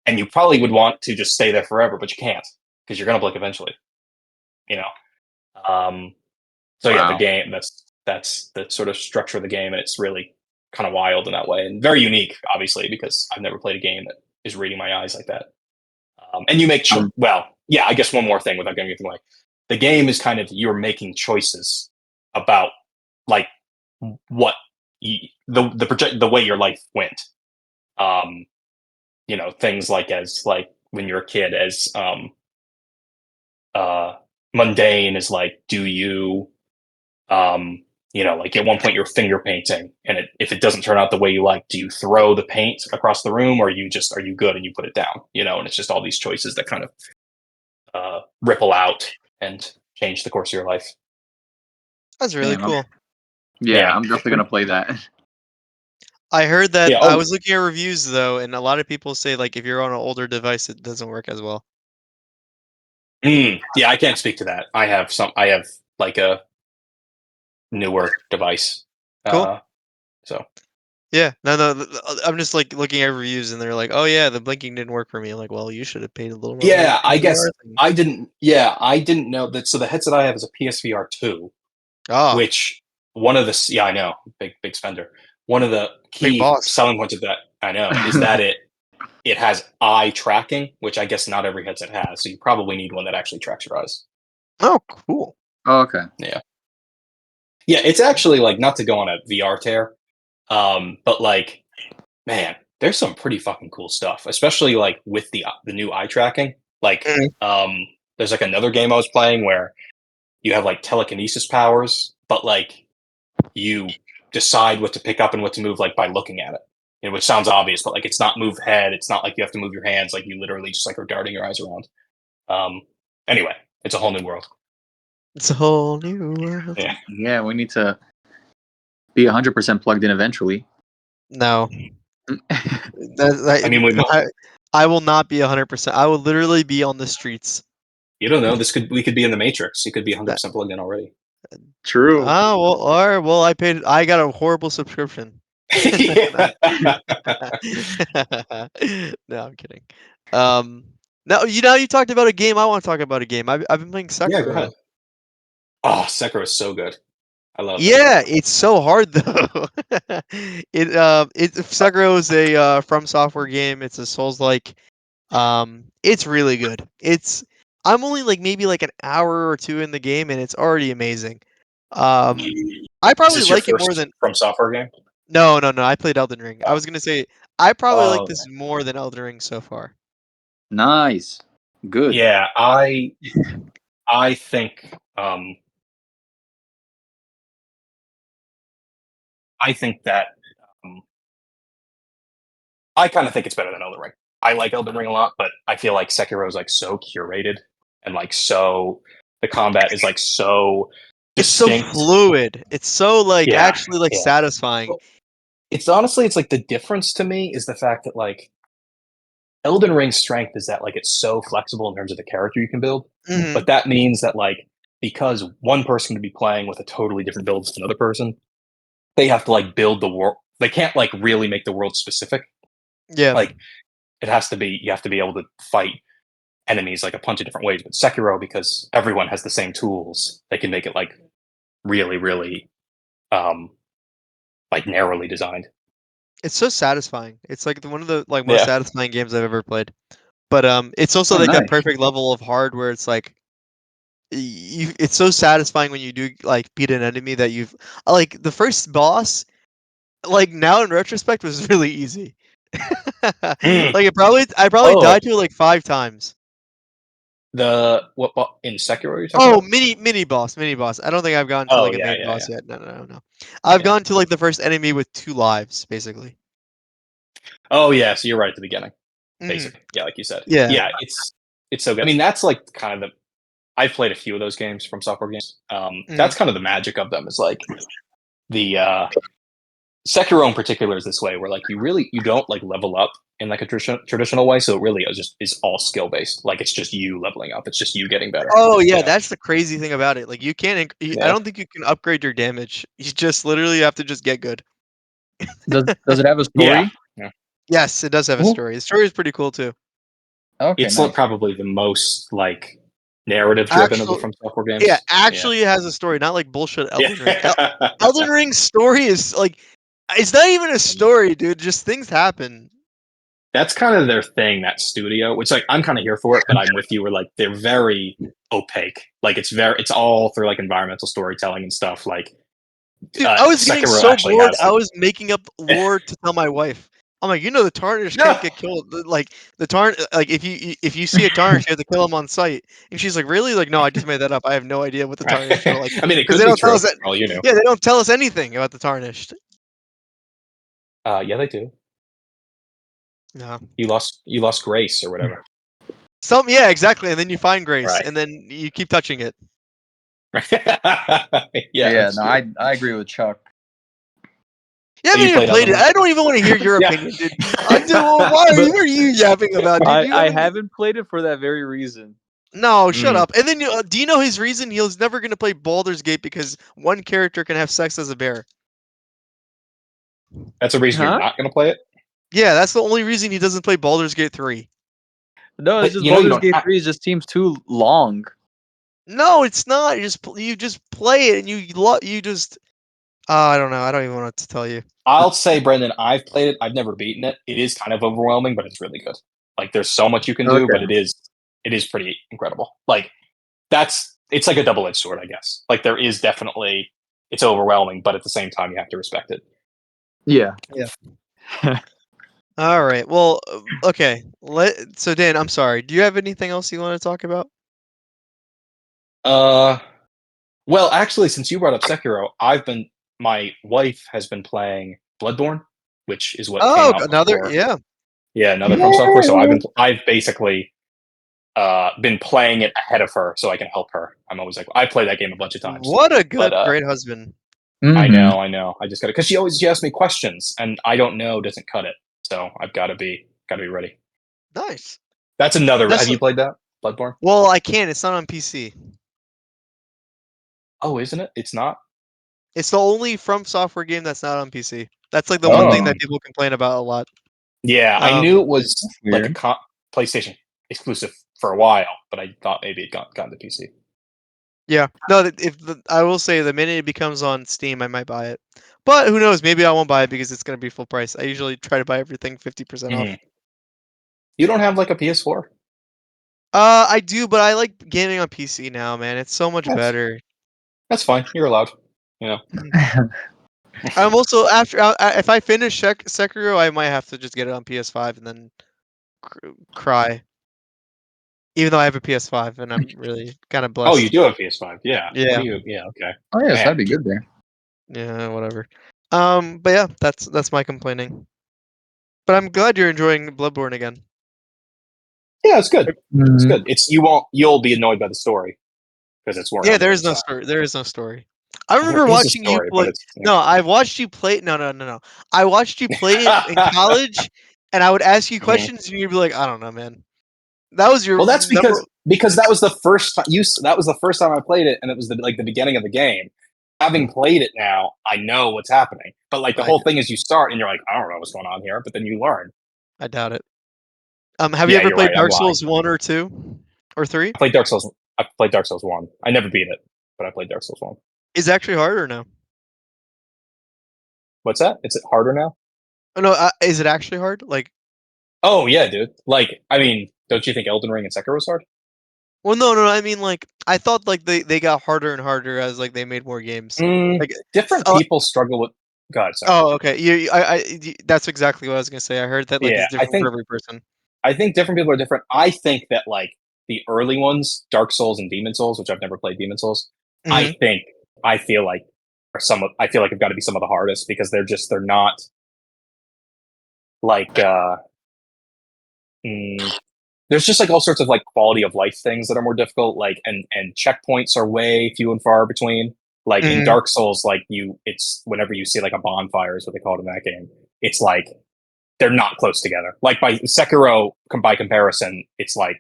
And you probably would want to just stay there forever, but you can't because you're gonna blink eventually. You know. So yeah, the Wow. game that's the sort of structure of the game, and it's really kind of wild in that way and very unique, obviously, because I've never played a game that is reading my eyes like that. And you make well, yeah. I guess one more thing without getting anything away, the game is kind of you're making choices about like what the way your life went. Things like as like when you're a kid, as mundane as like, do you like at one point you're finger painting, and if it doesn't turn out the way you like, do you throw the paint across the room, or are you good and you put it down? And it's just all these choices that kind of ripple out and change the course of your life. That's really Damn, cool. yeah, I'm definitely gonna play that. I heard that Yeah. I Oh, was looking at reviews though, and a lot of people say like if you're on an older device, it doesn't work as well. yeah. I can't speak to that. I have like a newer device. Cool. So Yeah. No. I'm just like looking at reviews, and they're like, "Oh yeah, the blinking didn't work for me." I'm like, "Well, you should have paid a little more money yeah, for I the guess VR thing." I didn't. Yeah, I didn't know that. So the headset I have is a PSVR 2, Ah, which one of the yeah, I know, big spender. One of the big key boss. selling points of that I know is that it has eye tracking, which I guess not every headset has. So you probably need one that actually tracks your eyes. Oh, cool. Oh, okay. Yeah, yeah. It's actually like not to go on a VR tear, but like, man, there's some pretty fucking cool stuff, especially like with the new eye tracking. Like, Mhm. there's like another game I was playing where you have like telekinesis powers, but like you decide what to pick up and what to move like by looking at it. Which sounds obvious, but like it's not move head. It's not like you have to move your hands. Like you literally just like are darting your eyes around. Um, anyway, it's a whole new world. It's a whole new world. Yeah. Yeah, we need to be 100% plugged in eventually. No, I mean, I will not be 100%. I will literally be on the streets. you don't know. We could be in the Matrix. You could be That 100% plugged in already. True. well, or well, I got a horrible subscription. Yeah. No, I'm kidding. Um, now you talked about a game. I want to talk about a game. I've been playing Yeah, go Sekiro. ahead. Oh, Sekiro is so good. I love Yeah, Sekiro. it's so hard though. Sekiro is a From Software game. It's a Souls-like. It's really good. I'm only like maybe like an hour or two in the game, and it's already amazing. Um, I Is probably this your like it more first than From Software game? no. I played Elden Ring. I Oh, was gonna say I probably like oh, this okay. more than Elden Ring so far. Nice. Good. Yeah, I think I think that um, I kind of think it's better than Elden Ring. I like Elden Ring a lot, but I feel like Sekiro is like so curated and like so the combat is like so It's so distinct. fluid. It's so like Yeah, actually like yeah. satisfying. Well, it's honestly, it's like the difference to me is the fact that like Elden Ring's strength is that like it's so flexible in terms of the character you can build, but Hmm. that means that like because one person could be playing with a totally different build as another person, they have to like build the world. They can't like really make the world specific. Yeah. Like it has to be you have to be able to fight enemies like a bunch of different ways. But Sekiro, because everyone has the same tools, they can make it like really, really like narrowly designed. It's so satisfying. It's like one of the like most Yeah. satisfying games I've ever played. But it's also Oh, like that nice. perfect level of hard where it's like it's so satisfying when you do like beat an enemy that you've like the first boss, like now in retrospect was really easy. Mm. Like I probably Oh, died to it like 5 times. what in Sekiro you're talking Oh, about? mini boss, mini boss. I don't think I've gotten to Oh like a yeah, main yeah, boss yeah, yet. No. I've yeah. gone to like the first enemy with 2 lives, basically. Oh yeah, so you're right at the beginning, Mhm. basically. Yeah, like you said. Yeah. Yeah, it's so good. I mean, that's like kind of the. I've played a few of those games from software games. Mhm. That's kind of the magic of them. Is like the Sekiro in particular is this way where like you don't like level up in like a traditional way. So it really is all skill based. Like it's just you leveling up. It's just you getting better. Oh yeah, You know? that's the crazy thing about it. Like you can't. I Yeah. don't think you can upgrade your damage. You just literally have to just get good. Does it have a Yeah. story? Yeah. Yes, it does have a Mhm. story. The story is pretty cool too. Okay, It's like nice. probably the most like narrative driven of the Actual, from software yeah, games. Yeah. actually, it has a story, not like bullshit Elden Ring. Yeah. Elden Ring's story is like, it's not even a story, dude. Just things happen. That's kind of their thing, that studio, which like I'm kind of here for it, but I'm with you. Where like they're very opaque. Like it's all through like environmental storytelling and stuff. Like Dude, I was getting Sekiro so actually bored. has I like was making up lore to tell my wife. I'm like, the Tarnished can't no. get killed. Like the like if you see a Tarnished, you have to kill him on sight. And she's like, really? Like, no, I just made that up. I have no idea what the Tarnished are like I mean, it because could they be don't tell true. us that. For all you know. Yeah, they don't tell us anything about the Tarnished. Yeah, they do. No. You lost grace or whatever. Yeah, exactly. And then you find Grace, Right. and then you keep touching it. Yeah, Yeah, that's no, true. I agree with Chuck. You Have haven't you even played played Elden it. Ring? I don't even want to hear your Yeah. opinion, dude. Dude, well, But what are you yapping about, dude? You I haven't. haven't played it for that very reason. No, shut Mm, up. And then do you know his reason? He's never going to play Baldur's Gate because one character can have sex as a bear. that's a reason you're Huh? not going to play it. Yeah, that's the only reason he doesn't play Baldur's Gate 3. No, it's But just you know you Baldur's don't. Gate 3 just seems too long. No, it's not. You just play it and you just I don't know. I don't even want to tell you. I'll say, Brendan, I've played it. I've never beaten it. It is kind of overwhelming, but it's really good. Like there's so much you can do, but Okay. it is pretty incredible. Like it's like a double-edged sword, I guess. Like there is definitely it's overwhelming, but at the same time you have to respect it. Yeah. Yeah. All right. Well, okay. So Dan, I'm sorry. Do you have anything else you want to talk about? Uh well, actually, since you brought up Sekiro, my wife has been playing Bloodborne, which is what came Oh, out another before. yeah. Yeah, another from software. So I've basically been playing it ahead of her so I can help her. I'm always like I play that game a bunch of times. What a But great husband. I Hmm. know, I know. I just got to because she asks me questions and I don't know doesn't cut it. So I've got to be ready. Nice. That's another. Have That's you played that Bloodborne? well, I can't. It's not on PC. Oh, isn't it? It's not. It's the only From Software game that's not on PC. That's like the one thing Oh, that people complain about a lot. Yeah, I knew Um, it was that's like a weird. PlayStation exclusive for a while, but I thought maybe it gotten to PC. yeah. No, I will say the minute it becomes on Steam, I might buy it. But who knows? Maybe I won't buy it because it's going to be full price. I usually try to buy everything 50% off. Mhm. You don't have like a PS4? I do, but I like gaming on PC now, man. It's so much That's better. that's fine. You're allowed. You know. I'm also if I finish Sekiro, I might have to just get it on PS5 and then cry. Even though I have a PS5 and I'm really kind of Oh, you blessed. do have PS5. Yeah. What Yeah, do you? Yeah. Okay. Oh yes, Man. that'd be good there. yeah, whatever. But yeah, that's my complaining. But I'm glad you're enjoying Bloodborne again. Yeah, it's good. It's Mhm. good. You'll be annoyed by the story because it's Yeah, Warhammer there is no inside. story. There is no story. I There remember is a watching you story, but play. it's No, I watched you play. No. I watched you play it in college, and I would ask you Mhm. questions, and you'd be like, "I don't know, man." That was your Well, that's number. because that was the first time that was the first time I played it, and it was the beginning of the game. Having played it now, I know what's happening. But like the I, whole thing is, you start and you're like, I don't know what's going on here, but then you learn. I doubt it. Have you Yeah, ever you're played right. I'm Dark lying. Souls 1 or 2 or 3? I played Dark Souls. I played Dark Souls 1. I never beat it, but I played Dark Souls 1. Is it actually hard or no? What's that? Is it harder now? Oh, no, is it actually hard? Like, Oh yeah, dude. Like, I mean, don't you think Elden Ring and Sekiro was hard? well, no, I mean, like, I thought, like, they got harder and harder as, like, they made more games. Like, Different oh, people struggle with. God, sorry. oh, okay. That's exactly what I was gonna say. I heard that, like, Yeah, it's different for every person. I think different people are different. I think that like the early ones, Dark Souls and Demon Souls, which I've never played Demon Souls, Mhm. I feel like are some of I feel like have got to be some of the hardest because they're not like mm, there's just like all sorts of like quality of life things that are more difficult, like and checkpoints are way few and far between. Like in Mhm. Dark Souls, like it's whenever you see like a bonfire is what they call it in that game. It's like they're not close together. Like by Sekiro, by comparison, it's like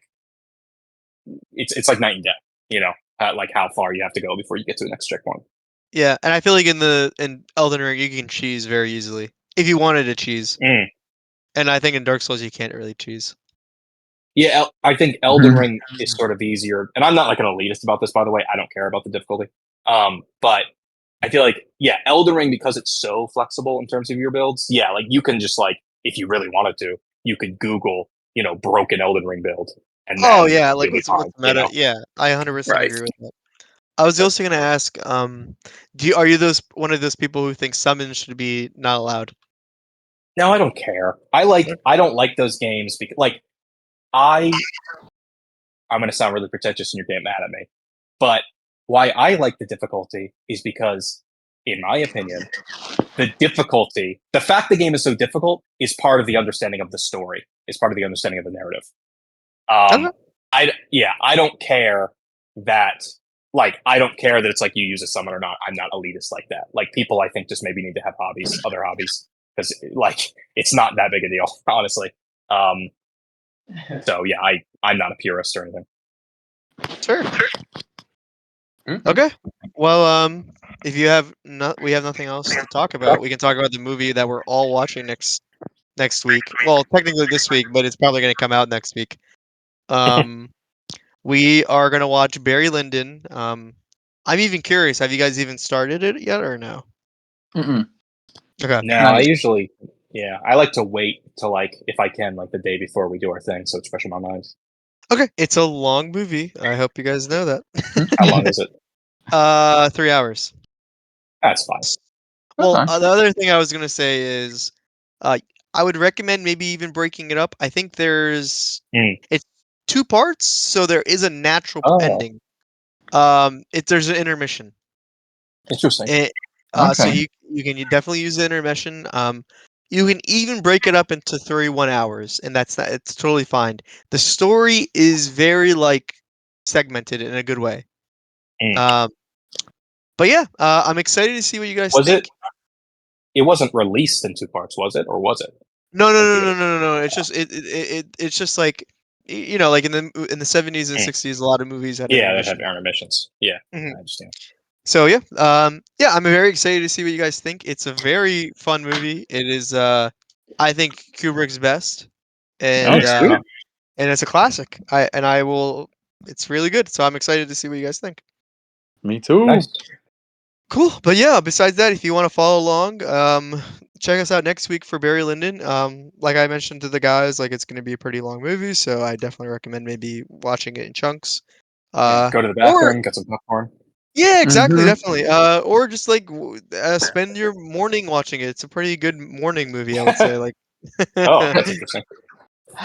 it's like night and day. You know, like how far you have to go before you get to the next checkpoint. Yeah, and I feel like in Elden Ring, you can cheese very easily if you wanted to cheese, Mm. and I think in Dark Souls, you can't really cheese. Yeah, I think Elden Ring is sort of easier, and I'm not like an elitist about this, by the way. I don't care about the difficulty, but I feel like Elden Ring because it's so flexible in terms of your builds. Yeah, like you can just like if you really wanted to, you could Google broken Elden Ring build, and Oh, then yeah, like, you'll be what's fine. the meta? Yeah, I 100% Right. agree with that. I was also gonna ask, are you one of those people who think summons should be not allowed? No, I don't care. I don't like those games because like I'm going to sound really pretentious and you're getting mad at me. But why I like the difficulty is because, in my opinion, the fact the game is so difficult is part of the understanding of the story, is part of the understanding of the narrative. Okay. Um, I don't care that, I don't care that it's like you use a summon or not. I'm not elitist like that. Like, people, I think, just maybe need to have other hobbies, because, like, it's not that big a deal, honestly. Um, so, yeah, I'm not a purist or anything. Sure. Mhm. Okay. Well, if you have we have nothing else to talk about, we can talk about the movie that we're all watching next week. Well, technically this week, but it's probably going to come out next week. Um, we are going to watch Barry Lyndon. I'm even curious. Have you guys even started it yet, or no? Mm-mm. Okay. No, Not I yet. usually, I like to wait till like if I can, like the day before we do our thing, so it's fresh in my mind. Okay. It's a long movie. I hope you guys know that. How long is it? 3 hours. That's fine. That's Well, fine. the other thing I was gonna say is, uh, I would recommend maybe even breaking it up. I think Mm. it's 2 parts, so there is a natural Oh, ending. There's an intermission. interesting. It, so Okay. you can definitely use the intermission. You can even break it up into 31 hours, and it's totally fine. The story is very like segmented in a good way. Mm. Um, but yeah, I'm excited to see what you guys Was it? think. It wasn't released in two parts, was it, or was it No, no, in no, no, theaters? no, no, no. It's just it's just like like in the 70s and Mm. 60s, a lot of movies had Yeah, that have intermission. intermissions. Yeah, Mhm. I understand. So yeah, yeah, I'm very excited to see what you guys think. It's a very fun movie. It is, I think Kubrick's best, Oh, and Mm. sweet. and it's a classic. I will. It's really good. So I'm excited to see what you guys think. Me too. Nice. Cool. But yeah, besides that, if you want to follow along, check us out next week for Barry Lyndon. Like I mentioned to the guys, like it's going to be a pretty long movie, so I definitely recommend maybe watching it in chunks. Yeah, Uh, go to the or bathroom, get some popcorn. yeah, exactly, Mm-hmm. definitely. Or just like spend your morning watching it. It's a pretty good morning movie, I would say. Like, Oh, that's interesting.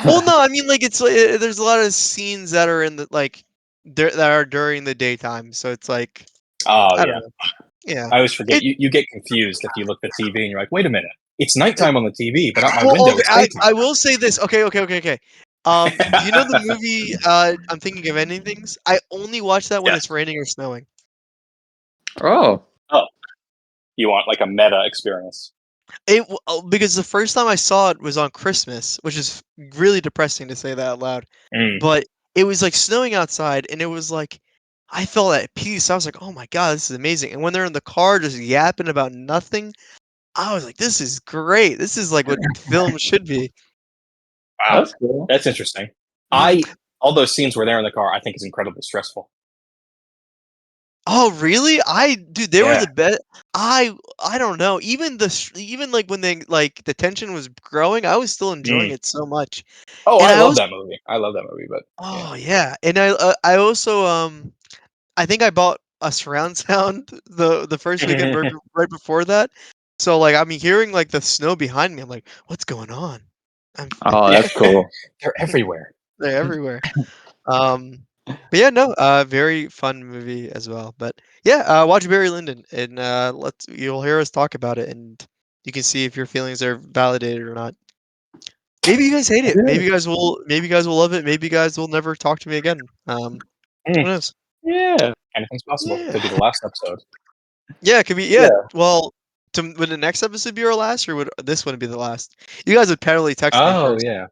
well, no, I mean like there's a lot of scenes that are in the like that are during the daytime, so it's like Oh I don't yeah, know. Yeah. I always forget. It You get confused if you look at the TV and you're like, wait a minute, it's nighttime on the TV, but out my Well, window okay, it's I daytime. will say this. Okay. Do you know the movie, I'm Thinking of Ending Things? I only watch that when Yes. it's raining or snowing. Oh. Oh, you want like a meta experience? Because the first time I saw it was on Christmas, which is really depressing to say that out loud. Mm. But it was like snowing outside, and it was like I felt at peace. I was like, "Oh my god, this is amazing!" And when they're in the car just yapping about nothing, I was like, "This is great. This is like what film should be." Wow, That's cool. that's interesting. All those scenes where they're in the car, I think is incredibly stressful. Oh, really? Dude, they were Yeah. the best. I don't know. Even like when they like the tension was growing, I was still enjoying Mm. it so much. Oh, And I I love was that movie. I love that movie, but yeah. Oh yeah, and I also I think I bought a surround sound the first weekend right before that. So like I'm hearing like the snow behind me. I'm like, what's going on? I'm Oh, Yeah, that's cool. they're everywhere. they're everywhere. But yeah, no, very fun movie as well. But yeah, watch Barry Lyndon, and you'll hear us talk about it, and you can see if your feelings are validated or not. Maybe you guys hate it. Yeah. Maybe you guys will love it. Maybe you guys will never talk to me again. Who Mm. knows? Yeah. Anything's possible. Yeah. Could be the last episode. Yeah, it could be. Yeah. Yeah. Well, would the next episode be our last, or would this one be the last? You guys would probably text me Oh first. yeah,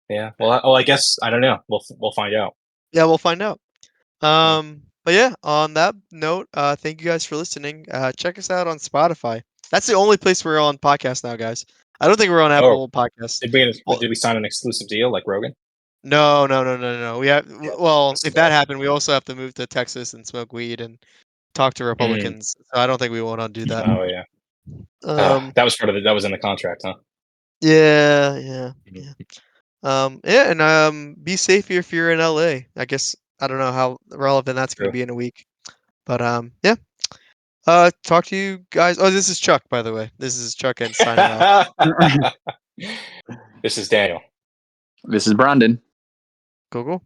yeah. Well, I guess I don't know. We'll find out. Yeah, we'll find out. Yeah. But yeah, on that note, thank you guys for listening. Check us out on Spotify. That's the only place we're on podcast now, guys. I don't think we're on Oh, Apple Podcasts. Well, did we sign an exclusive deal like Rogan? no, no, no, no, no. We have Yeah, well, that's too if that bad. happened, we also have to move to Texas and smoke weed and talk to Mm. Republicans. So I don't think we want to do that. Oh yeah. Um, That was part of it. That was in the contract, huh? yeah, yeah, Mhm. yeah. Yeah, and be safe if you're in LA. I guess I don't know how relevant that's going to True. be in a week, but yeah. Talk to you guys. Oh, this is Chuck, by the way. This is Chuck and signing off. This is Daniel. This is Brandon. Cool, cool.